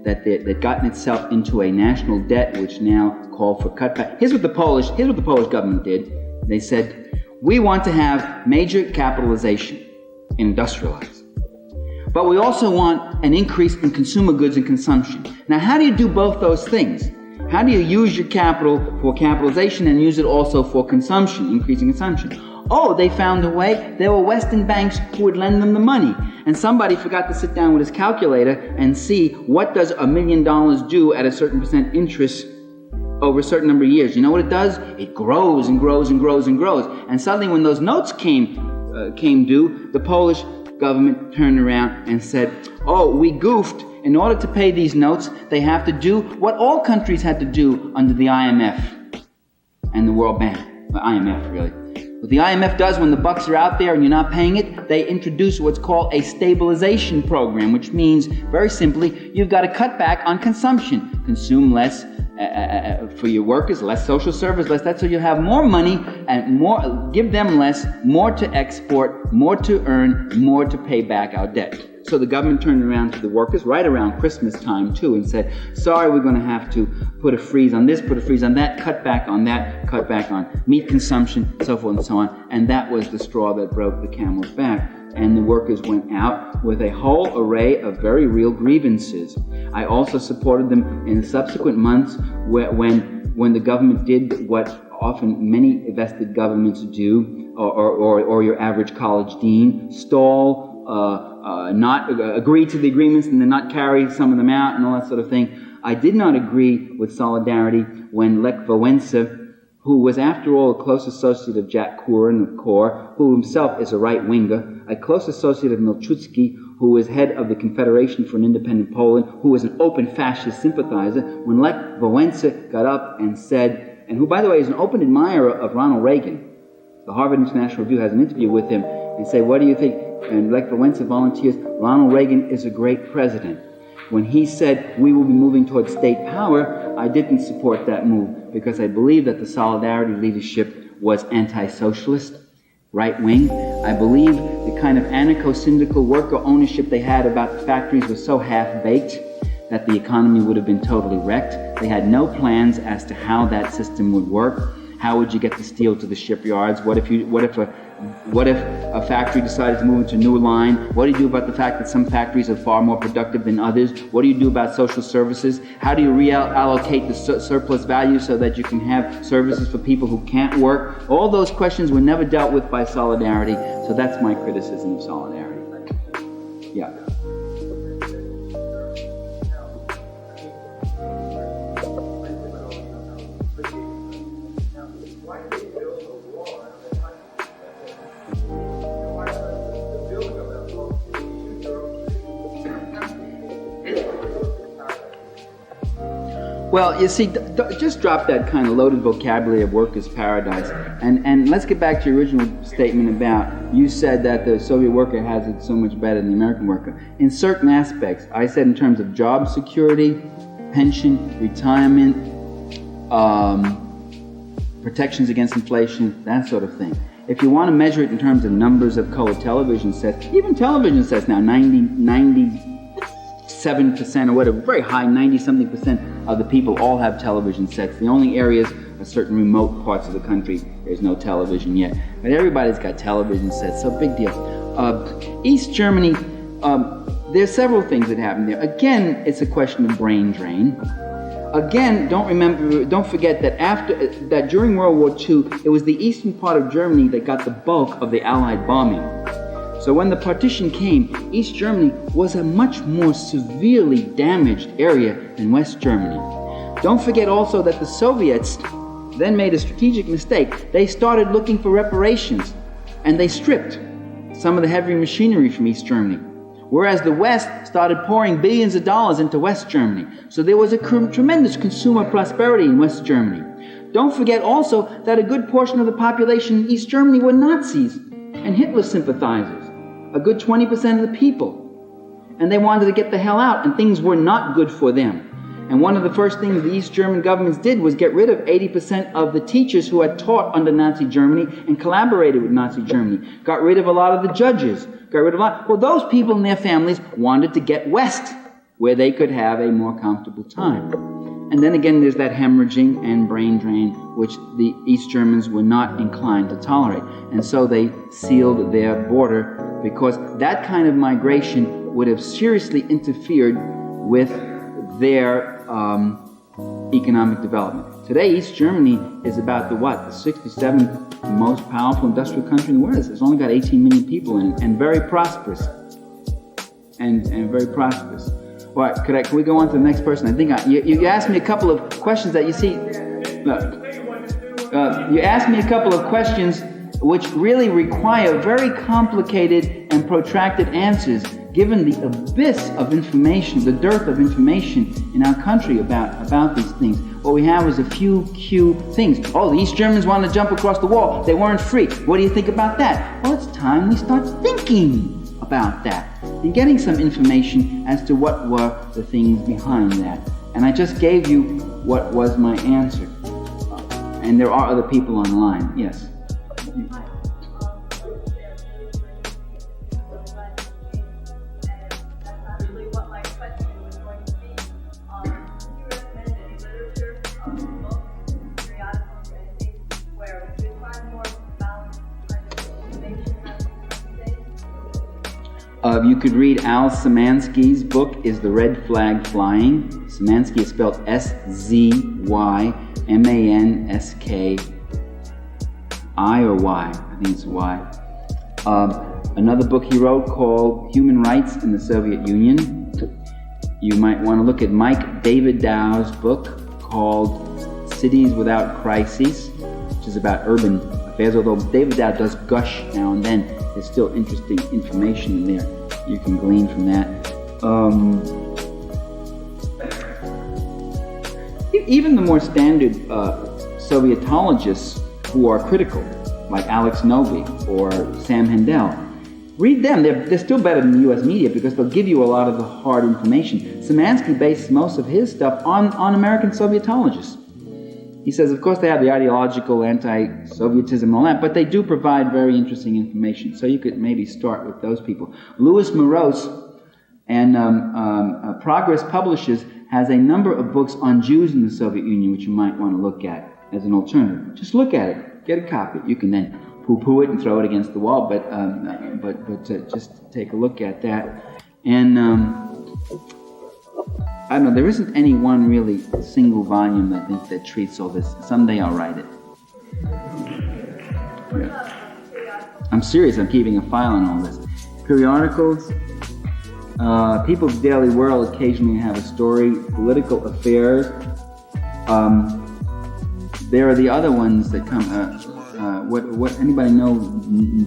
Speaker 2: that they'd gotten itself into a national debt which now called for cutback. Here's what the Polish government did. They said, we want to have major capitalization, industrialize. But we also want an increase in consumer goods and consumption. Now, how do you do both those things? How do you use your capital for capitalization and use it also for consumption, increasing consumption? Oh, they found a way. There were Western banks who would lend them the money. And somebody forgot to sit down with his calculator and see what does $1 million do at a certain percent interest over a certain number of years. You know what it does? It grows and grows and grows and grows. And suddenly when those notes came due, the Polish government turned around and said, oh, we goofed. In order to pay these notes, they have to do what all countries had to do under the IMF and the World Bank. The IMF, really. What the IMF does when the bucks are out there and you're not paying it, they introduce what's called a stabilization program, which means, very simply, you've got to cut back on consumption. Consume less for your workers, less social service, less that, so you have more money and more, give them less, more to export, more to earn, more to pay back our debt. So the government turned around to the workers right around Christmas time too and said, sorry, we're going to have to put a freeze on this, put a freeze on that, cut back on that, cut back on meat consumption, so forth and so on. And that was the straw that broke the camel's back. And the workers went out with a whole array of very real grievances. I also supported them in the subsequent months when the government did what often many vested governments do, or your average college dean, stall, not agree to the agreements and then not carry some of them out and all that sort of thing. I did not agree with Solidarity when Lech Wałęsa, who was after all a close associate of Jack Kurin of CORE, who himself is a right-winger, a close associate of Milczewski, who was head of the Confederation for an Independent Poland, who was an open fascist sympathizer, when Lech Wałęsa got up and said, and who, by the way, is an open admirer of Ronald Reagan. The Harvard International Review has an interview with him and say, what do you think? And Lech Wałęsa volunteers, Ronald Reagan is a great president. When he said we will be moving towards state power, I didn't support that move because I believe that the Solidarity leadership was anti-socialist, right-wing. I believe the kind of anarcho-syndical worker ownership they had about the factories was so half-baked that the economy would have been totally wrecked. They had no plans as to how that system would work. How would you get the steel to the shipyards? What if a factory decided to move into a new line? What do you do about the fact that some factories are far more productive than others? What do you do about social services? How do you reallocate the surplus value so that you can have services for people who can't work? All those questions were never dealt with by Solidarity, so that's my criticism of Solidarity. Yeah. Well, you see, just drop that kind of loaded vocabulary of workers' paradise, and let's get back to your original statement about, you said that the Soviet worker has it so much better than the American worker. In certain aspects, I said in terms of job security, pension, retirement, protections against inflation, that sort of thing. If you want to measure it in terms of numbers of color television sets, even television sets now, 97% or whatever, very high, 90-something% of the people all have television sets. The only areas are certain remote parts of the country there's no television yet. But everybody's got television sets, so big deal. East Germany, there's several things that happen there. Again, it's a question of brain drain. Again, don't forget that during World War II, it was the eastern part of Germany that got the bulk of the Allied bombing. So when the partition came, East Germany was a much more severely damaged area than West Germany. Don't forget also that the Soviets then made a strategic mistake. They started looking for reparations, and they stripped some of the heavy machinery from East Germany, whereas the West started pouring billions of dollars into West Germany. So there was a tremendous consumer prosperity in West Germany. Don't forget also that a good portion of the population in East Germany were Nazis and Hitler sympathizers. A good 20% of the people. And they wanted to get the hell out, and things were not good for them. And one of the first things the East German governments did was get rid of 80% of the teachers who had taught under Nazi Germany and collaborated with Nazi Germany. Got rid of a lot of the judges. Got rid of a lot. Well, those people and their families wanted to get west, where they could have a more comfortable time. And then again, there's that hemorrhaging and brain drain, which the East Germans were not inclined to tolerate. And so they sealed their border, because that kind of migration would have seriously interfered with their economic development. Today, East Germany is about the 67th most powerful industrial country in the world. It's only got 18 million people in it, and very prosperous. And very prosperous. All right, can we go on to the next person? I think you asked me a couple of questions that you see. You asked me a couple of questions which really require very complicated and protracted answers, given the abyss of information, the dearth of information in our country about these things. What we have is a few things. Oh, the East Germans wanted to jump across the wall. They weren't free. What do you think about that? Well, it's time we start thinking about that and getting some information as to what were the things behind that. And I just gave you what was my answer. And there are other people online. Yes. You could read Al Szymanski's book, Is the Red Flag Flying? Szymanski is spelled S-Z-Y-M-A-N-S-K-I or Y. I think it's Y. Another book he wrote called Human Rights in the Soviet Union. You might want to look at Mike David Dow's book called Cities Without Crises, which is about urban affairs, although David Dow does gush now and then. There's still interesting information in there you can glean from that. Even the more standard Sovietologists who are critical, like Alex Novi or Sam Hindell, read them. They're still better than the U.S. media because they'll give you a lot of the hard information. Szymanski based most of his stuff on American Sovietologists. He says, of course, they have the ideological anti-Sovietism and all that, but they do provide very interesting information. So you could maybe start with those people. Louis Morose and Progress Publishers has a number of books on Jews in the Soviet Union, which you might want to look at as an alternative. Just look at it, get a copy. You can then poo-poo it and throw it against the wall, but just take a look at that. And I don't know, there isn't any one really single volume, I think, that treats all this. Someday I'll write it. Yeah. I'm serious, I'm keeping a file on all this. Periodicals, People's Daily World occasionally have a story. Political affairs. There are the other ones that come, what anybody know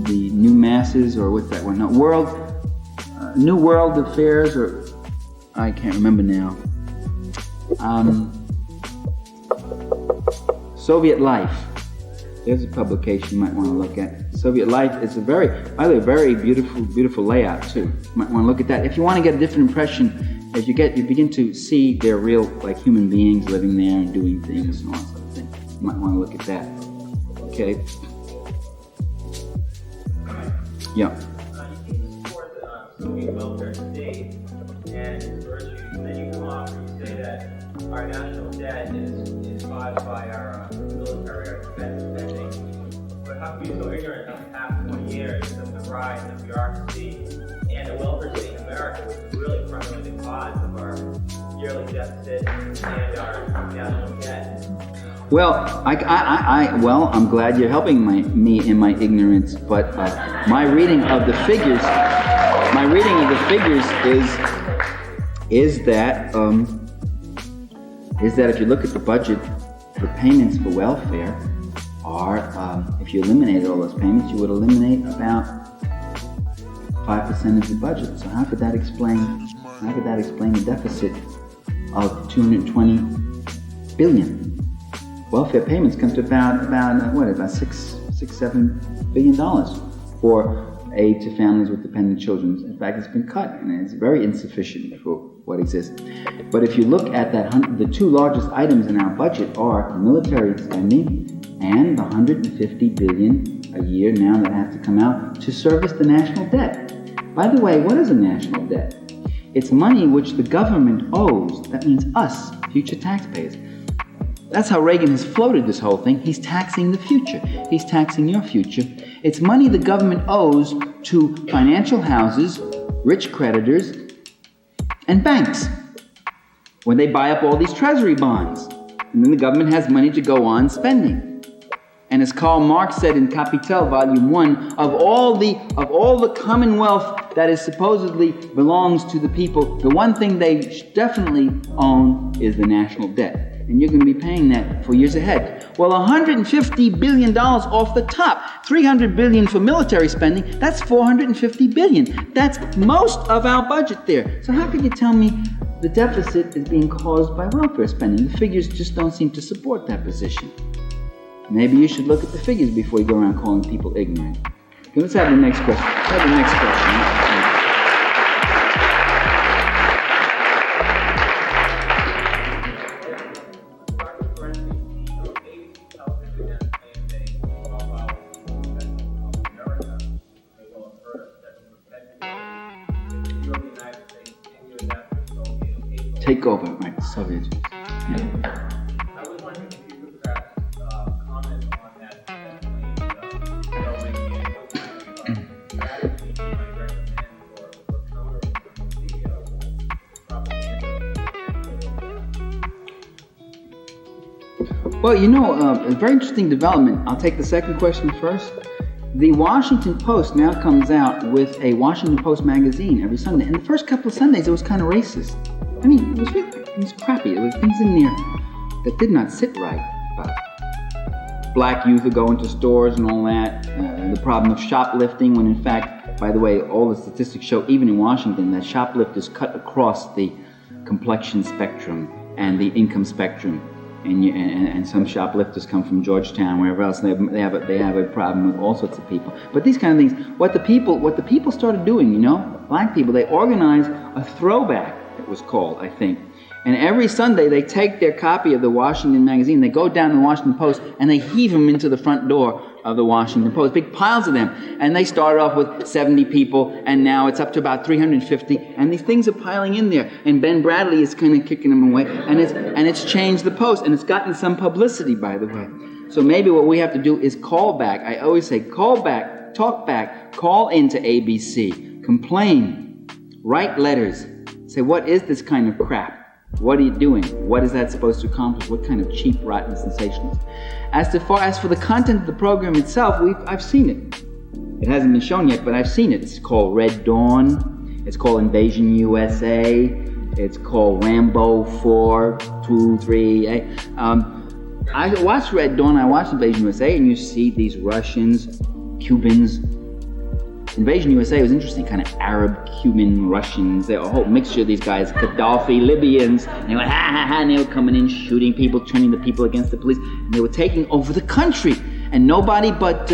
Speaker 2: the New Masses, or what's that one? No, New World Affairs, or I can't remember now. Soviet Life. There's a publication you might want to look at. Soviet Life is a very beautiful layout too. You might want to look at that. If you want to get a different impression, as you begin to see they're real, like human beings living there and doing things and all that sort of thing. You might want to look at that. Okay. Yeah.
Speaker 5: You support the Soviet welfare state and its virtues, and then you come off and you say that our national debt is caused by our military, our defense spending. But how can you be so ignorant of the past 20 years of the rise of bureaucracy and the welfare state in America, which is really primarily the cause of our yearly deficit and our national debt?
Speaker 2: Well, I'm glad you're helping me in my ignorance, but my reading of the figures is that if you look at the budget, the payments for welfare are, if you eliminated all those payments, you would eliminate about 5% of the budget. So how could that explain the deficit of 220 billion? Welfare payments come to about $6-7 billion for aid to families with dependent children. In fact, it's been cut, and it's very insufficient for what exists. But if you look at that, the two largest items in our budget are military spending and the $150 billion a year now that has to come out to service the national debt. By the way, what is a national debt? It's money which the government owes. That means us, future taxpayers. That's how Reagan has floated this whole thing. He's taxing the future. He's taxing your future. It's money the government owes to financial houses, rich creditors, and banks when they buy up all these treasury bonds. And then the government has money to go on spending. And as Karl Marx said in Capital, Volume 1, of all the commonwealth that is supposedly belongs to the people, the one thing they definitely own is the national debt. and you're going to be paying that for years ahead. Well, $150 billion off the top, $300 billion for military spending, that's $450 billion. That's most of our budget there. So how could you tell me the deficit is being caused by welfare spending? The figures just don't seem to support that position. Maybe you should look at the figures before you go around calling people ignorant. Okay, let's have the next question. Take over, right, the Soviets.
Speaker 5: I was wondering if you could perhaps comment on that claim strategy you might recommend for countering the propaganda.
Speaker 2: Well, a very interesting development. I'll take the second question first. The Washington Post now comes out with a Washington Post magazine every Sunday. And the first couple of Sundays, it was kind of racist. I mean, it was crappy. There were things in there that did not sit right. Black youth who go into stores and all that. The problem of shoplifting, when in fact, by the way, all the statistics show, even in Washington, that shoplifters cut across the complexion spectrum and the income spectrum. And some shoplifters come from Georgetown, wherever else. They have a problem with all sorts of people. But these kind of things, what the people started doing, black people, they organized a throwback. It was called, I think. And every Sunday they take their copy of the Washington magazine, they go down to the Washington Post, and they heave them into the front door of the Washington Post, big piles of them. And they started off with 70 people, and now it's up to about 350, and these things are piling in there. And Ben Bradley is kind of kicking them away, and it's changed the Post, and it's gotten some publicity, by the way. So maybe what we have to do is call back. I always say, call back, talk back, call into ABC, complain, write letters, say, what is this kind of crap? What are you doing? What is that supposed to accomplish? What kind of cheap, rotten sensationalism? As far as for the content of the program itself, I've seen it. It hasn't been shown yet, but I've seen it. It's called Red Dawn. It's called Invasion USA. It's called Rambo 4, 2, 3. I watched Red Dawn. I watched Invasion USA, and you see these Russians, Cubans. Invasion USA was interesting, kind of Arab, Cuban, Russians. They were a whole mixture of these guys, Gaddafi, Libyans. And they went, ha, ha, ha, and they were coming in, shooting people, turning the people against the police. And they were taking over the country. And nobody but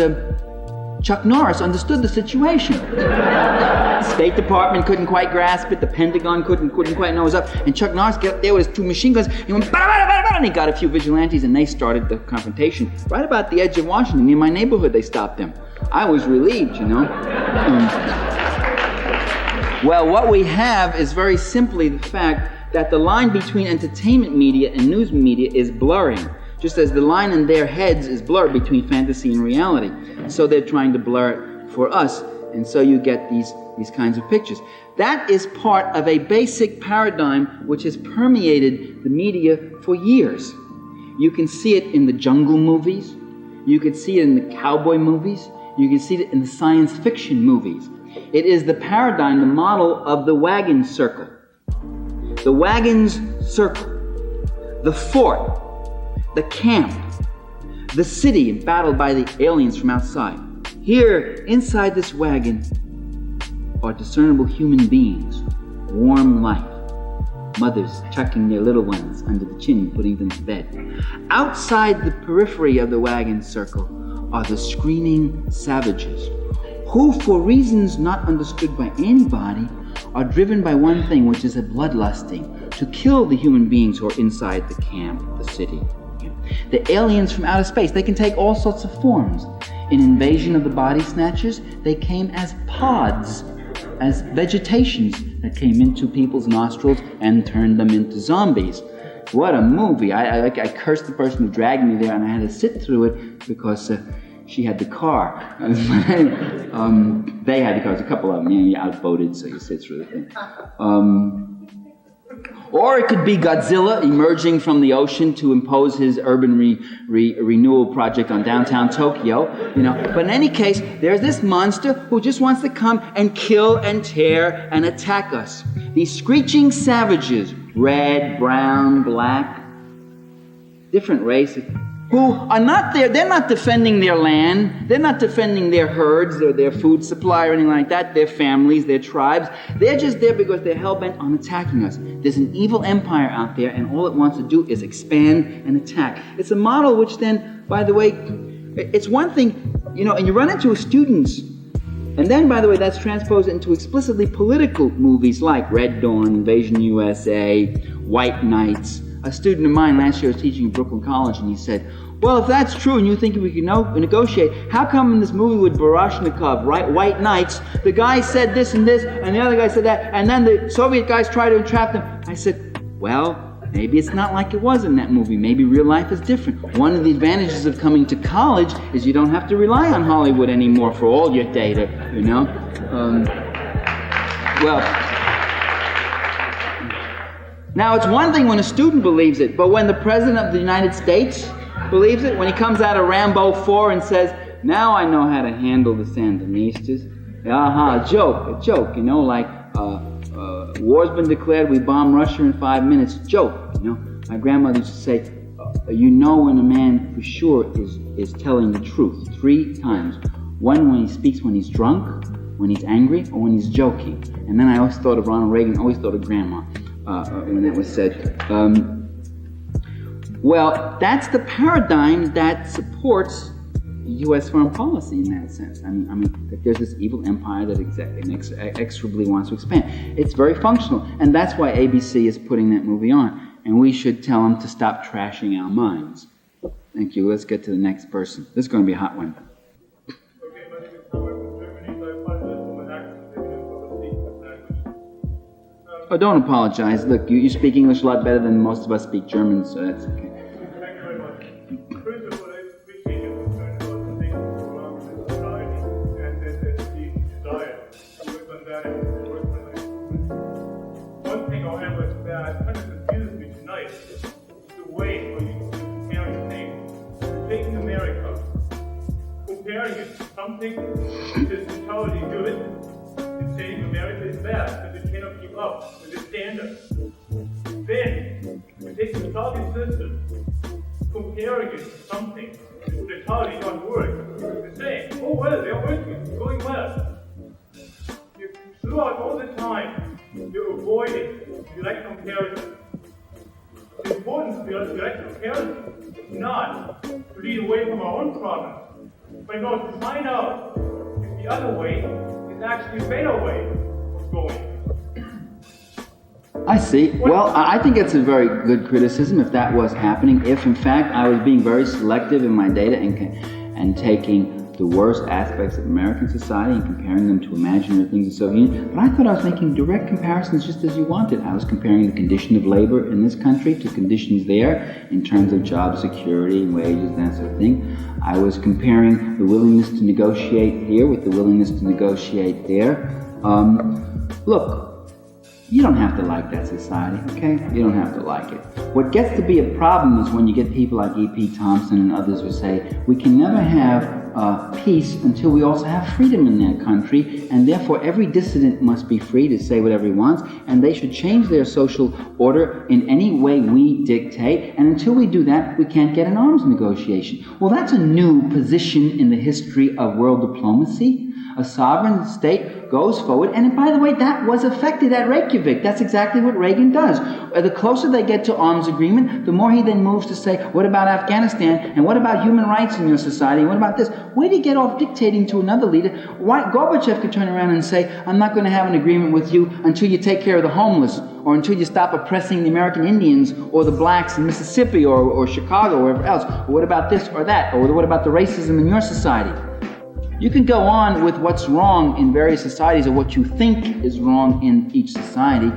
Speaker 2: Chuck Norris understood the situation. The State Department couldn't quite grasp it. The Pentagon couldn't quite know what was up. And Chuck Norris got up there with his 2 machine guns. He went, bada, bada, bada, bada, and he got a few vigilantes, and they started the confrontation. Right about the edge of Washington, near my neighborhood, they stopped them. I was relieved, Well, what we have is very simply the fact that the line between entertainment media and news media is blurring, just as the line in their heads is blurred between fantasy and reality. So they're trying to blur it for us, and so you get these kinds of pictures. That is part of a basic paradigm which has permeated the media for years. You can see it in the jungle movies. You can see it in the cowboy movies. You can see it in the science fiction movies. It is the paradigm, the model of the wagon circle. The wagon's circle. The fort. The camp. The city battled by the aliens from outside. Here, inside this wagon, are discernible human beings. Warm life. Mothers chucking their little ones under the chin, putting them to bed. Outside the periphery of the wagon circle are the screaming savages, who, for reasons not understood by anybody, are driven by one thing, which is a bloodlusting, to kill the human beings who are inside the camp, the city. The aliens from outer space, they can take all sorts of forms. In Invasion of the Body Snatchers, they came as pods, as vegetations that came into people's nostrils and turned them into zombies. What a movie. I cursed the person who dragged me there, and I had to sit through it because she had the car. They had the cars, a couple of them. You outvoted, so you sit through the thing. Or it could be Godzilla emerging from the ocean to impose his urban renewal project on downtown Tokyo. But in any case, there's this monster who just wants to come and kill and tear and attack us. These screeching savages, red, brown, black, different races, who are not there, they're not defending their land, they're not defending their herds or their food supply or anything like that, their families, their tribes. They're just there because they're hell-bent on attacking us. There's an evil empire out there, and all it wants to do is expand and attack. It's a model which then, by the way, it's one thing, and you run into students, and then, by the way, that's transposed into explicitly political movies like Red Dawn, Invasion USA, White Knights. A student of mine last year was teaching at Brooklyn College, and he said, well, if that's true and you think we can negotiate, how come in this movie with Baryshnikov, right, White Knights, the guy said this and this, and the other guy said that, and then the Soviet guys tried to entrap them? I said, well, maybe it's not like it was in that movie. Maybe real life is different. One of the advantages of coming to college is you don't have to rely on Hollywood anymore for all your data, Now, it's one thing when a student believes it, but when the President of the United States believes it, when he comes out of Rambo 4 and says, now I know how to handle the Sandinistas. A joke, war's been declared, we bomb Russia in 5 minutes. Joke, My grandmother used to say, when a man for sure is telling the truth 3 times. One, when he speaks when he's drunk, when he's angry, or when he's joking. And then I always thought of Ronald Reagan, always thought of Grandma. When that was said. Well, that's the paradigm that supports U.S. foreign policy in that sense. I mean, that there's this evil empire that inexorably wants to expand. It's very functional, and that's why ABC is putting that movie on. And we should tell them to stop trashing our minds. Thank you. Let's get to the next person. This is going to be a hot one. Oh, don't apologize. Look, you speak English a lot better than most of us speak German, so that's okay.
Speaker 6: Thank you very much. First of all, I appreciate your concern about the things going on in the society and the desire to work on that and to work on it. One thing, however, that kind of confuses me tonight is the way for you to compare things. Taking America, comparing it to something which is entirely good, and saying America is bad because it cannot keep up with the standards. Then, we take the Soviet system, comparing it to something which would entirely not work. We're saying, oh well, they're working, it's going well. Throughout all the time, you're avoiding direct comparison. The importance of direct comparison is not to lead away from our own problems, but no, to find out if the other way is actually a better way of going.
Speaker 2: I see. Well, I think it's a very good criticism if that was happening. If, in fact, I was being very selective in my data and taking the worst aspects of American society and comparing them to imaginary things in the Soviet Union. But I thought I was making direct comparisons just as you wanted. I was comparing the condition of labor in this country to conditions there in terms of job security and wages and that sort of thing. I was comparing the willingness to negotiate here with the willingness to negotiate there. Look, you don't have to like that society, okay? You don't have to like it. What gets to be a problem is when you get people like E.P. Thompson and others who say, we can never have peace until we also have freedom in their country, and therefore every dissident must be free to say whatever he wants, and they should change their social order in any way we dictate, and until we do that, we can't get an arms negotiation. Well, that's a new position in the history of world diplomacy. A sovereign state goes forward, and by the way, that was affected at Reykjavik. That's exactly what Reagan does. The closer they get to arms agreement, the more he then moves to say, what about Afghanistan, and what about human rights in your society, and what about this? Where do you get off dictating to another leader? Why Gorbachev could turn around and say, I'm not going to have an agreement with you until you take care of the homeless, or until you stop oppressing the American Indians, or the blacks in Mississippi, or Chicago, or wherever else. Or what about this or that? Or what about the racism in your society? You can go on with what's wrong in various societies or what you think is wrong in each society.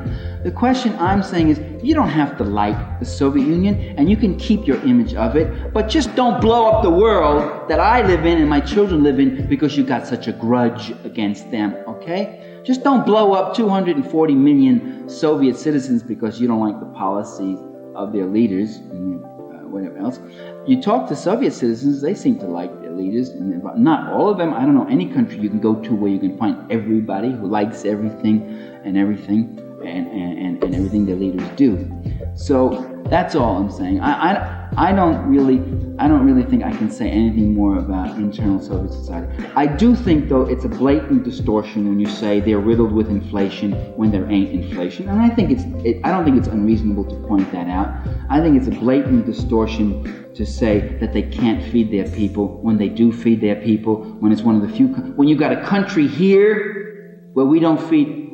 Speaker 2: The question I'm saying is, you don't have to like the Soviet Union, and you can keep your image of it, but just don't blow up the world that I live in and my children live in because you got such a grudge against them, okay? Just don't blow up 240 million Soviet citizens because you don't like the policies of their leaders and whatever else. You talk to Soviet citizens, they seem to like their leaders, and not all of them. I don't know any country you can go to where you can find everybody who likes everything and everything and everything their leaders do. So that's all I'm saying. I don't really think I can say anything more about internal Soviet society. I do think, though, it's a blatant distortion when you say they're riddled with inflation when there ain't inflation, and I don't think it's unreasonable to point that out. I think it's a blatant distortion to say that they can't feed their people when they do feed their people, when it's one of the few, when you've got a country here where we don't feed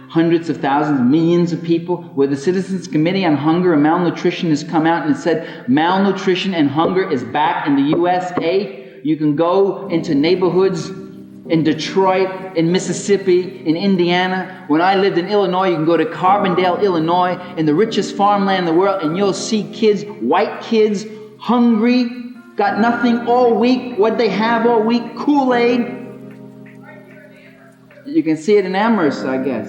Speaker 2: hundreds of thousands, millions of people, where the Citizens Committee on Hunger and Malnutrition has come out and said malnutrition and hunger is back in the USA. You can go into neighborhoods in Detroit, in Mississippi, in Indiana. When I lived in Illinois, you can go to Carbondale, Illinois, in the richest farmland in the world, and you'll see kids, white kids, hungry, got nothing all week. What'd they have all week? Kool-Aid. You can see it in Amherst, I guess.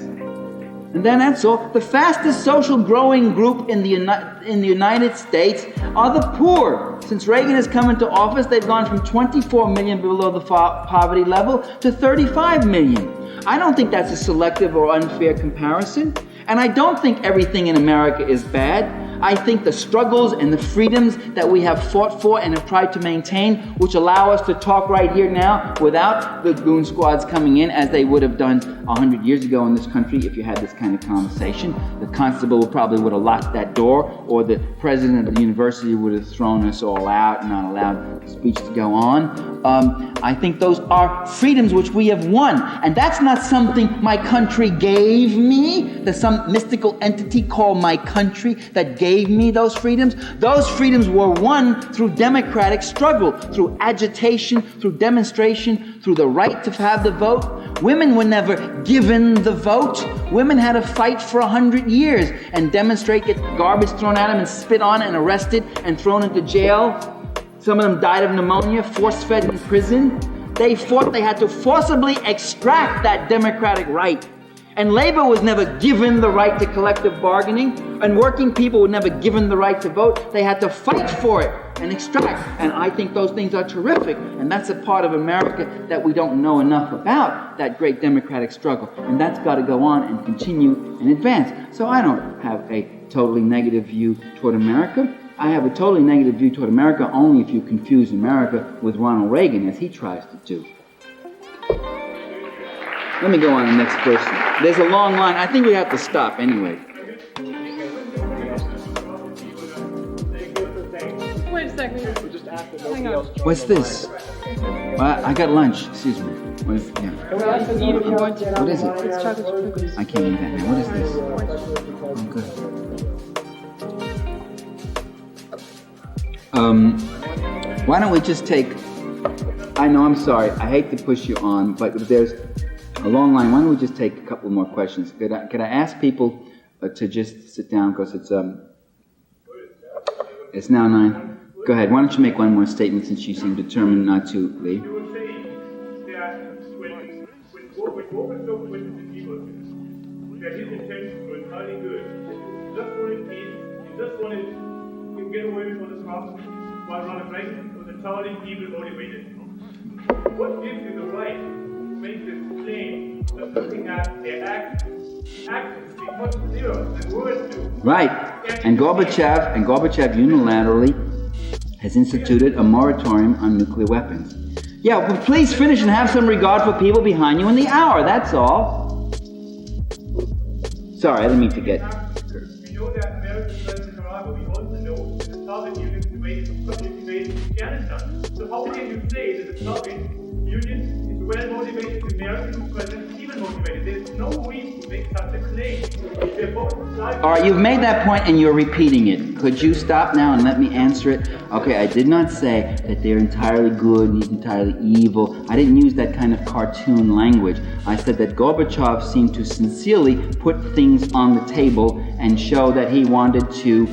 Speaker 2: And then that's all. The fastest social growing group in the United States are the poor. Since Reagan has come into office, they've gone from 24 million below the poverty level to 35 million. I don't think that's a selective or unfair comparison. And I don't think everything in America is bad. I think the struggles and the freedoms that we have fought for and have tried to maintain, which allow us to talk right here now without the goon squads coming in, as they would have done 100 years ago in this country if you had this kind of conversation. The constable probably would have locked that door, or the president of the university would have thrown us all out and not allowed the speech to go on. I think those are freedoms which we have won. And that's not something my country gave me. There's some mystical entity called my country that gave me those freedoms. Those freedoms were won through democratic struggle, through agitation, through demonstration, through the right to have the vote. Women were never given the vote. Women had to fight for 100 years and demonstrate, get garbage thrown at them and spit on and arrested and thrown into jail. Some of them died of pneumonia, force-fed in prison. They fought, they had to forcibly extract that democratic right. And labor was never given the right to collective bargaining, and working people were never given the right to vote. They had to fight for it and extract. And I think those things are terrific. And that's a part of America that we don't know enough about, that great democratic struggle. And that's got to go on and continue and advance. So I don't have a totally negative view toward America. I have a totally negative view toward America only if you confuse America with Ronald Reagan, as he tries to do. Let me go on to the next person. There's a long line. I think we have to stop anyway.
Speaker 1: Wait a second. Hang on.
Speaker 2: What's this? Well, I got lunch. Excuse me. What is, yeah.
Speaker 1: Eat if you want to.
Speaker 2: What is it?
Speaker 1: It's chocolate chip cookies.
Speaker 2: I can't eat that now. What is this? Oh, good. Why don't we just take... I know, I'm sorry. I hate to push you on, but if there's a long line, why don't we just take a couple more questions? Could I ask people to just sit down, because it's now 9. Go ahead. Why don't you make one more statement, since you seem determined not to leave?
Speaker 6: You were saying that when Gorbachev went to people, that his intentions were entirely good. He just wanted peace. He just wanted to get away from the problem, while Ronald Reagan was entirely evil motivated. What gives you the right to make this claim, just looking at their actions speak much clearer than words do?
Speaker 2: Right. And Gorbachev unilaterally has instituted a moratorium on nuclear weapons. Yeah, well, please finish and have some regard for people behind you in the hour, that's all. Sorry, I didn't mean to get...
Speaker 6: We know that American President Nicaragua, we also know that the Soviet Union invaded Afghanistan. So how can you say that the Soviet Union is well motivated, the American President is even motivated? There's no reason to make such a claim. They're both sides.
Speaker 2: All right, you've made that point and you're repeating it. Could you stop now and let me answer it? Okay, I did not say that they're entirely good and he's entirely evil. I didn't use that kind of cartoon language. I said that Gorbachev seemed to sincerely put things on the table and show that he wanted to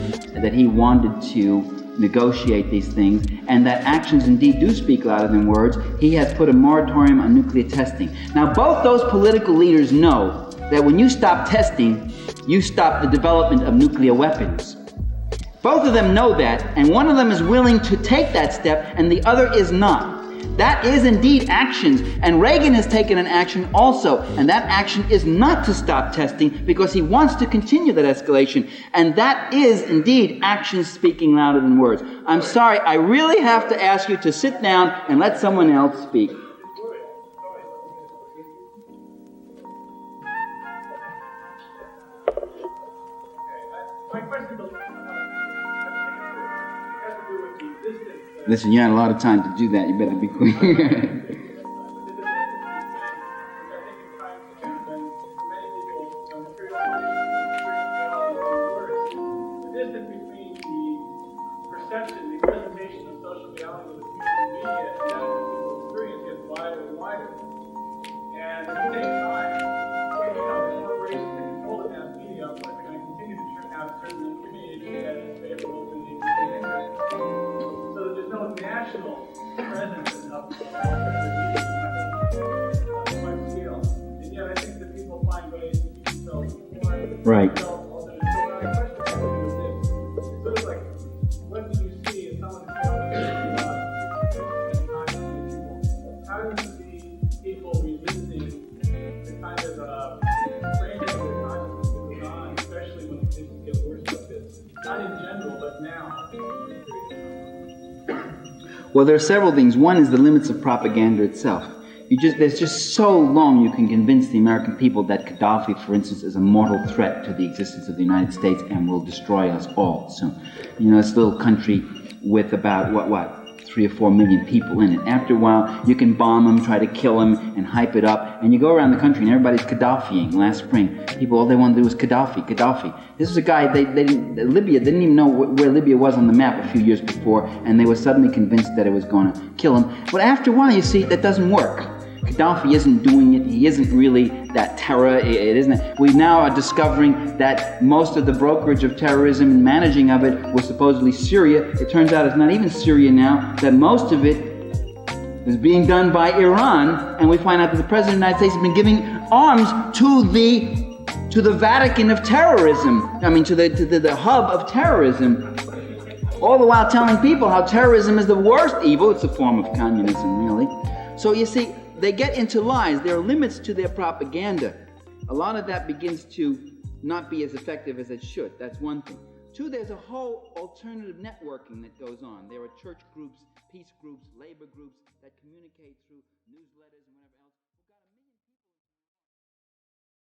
Speaker 2: negotiate these things, and that actions indeed do speak louder than words. He has put a moratorium on nuclear testing. Now, both those political leaders know that when you stop testing, you stop the development of nuclear weapons. Both of them know that, and one of them is willing to take that step, and the other is not. That is indeed actions. And Reagan has taken an action also. And that action is not to stop testing because he wants to continue that escalation. And that is indeed actions speaking louder than words. I'm sorry, I really have to ask you to sit down and let someone else speak.
Speaker 5: My question has to do with the existence.
Speaker 2: Listen, you had a lot of time to do that. You better be quick. Right.
Speaker 5: So my question is this. Sort of like, what do you see as someone who's how do you see people resisting the kind of framing of their consciousness that goes on, especially when things get worse like this? Not in general, but now.
Speaker 2: Well, there are several things. One is the limits of propaganda itself. There's just so long you can convince the American people that Gaddafi, for instance, is a mortal threat to the existence of the United States and will destroy us all soon. You know, this little country with about, 3 or 4 million people in it. After a while, you can bomb him, try to kill him, and hype it up, and you go around the country and everybody's Gaddafiing. Last spring, people, all they wanted to do was Gaddafi. This was a guy, Libya didn't even know where Libya was on the map a few years before, and they were suddenly convinced that it was going to kill him. But after a while, you see, that doesn't work. Gaddafi isn't doing it. He isn't really that terror. It isn't. We now are discovering that most of the brokerage of terrorism and managing of it was supposedly Syria. It turns out it's not even Syria now, that most of it is being done by Iran. And we find out that the President of the United States has been giving arms to the Vatican of terrorism. I mean, to the hub of terrorism. All the while telling people how terrorism is the worst evil. It's a form of communism, really. So you see, they get into lies. There are limits to their propaganda. A lot of that begins to not be as effective as it should. That's one thing. Two, there's a whole alternative networking that goes on. There are church groups, peace groups, labor groups that communicate through newsletters.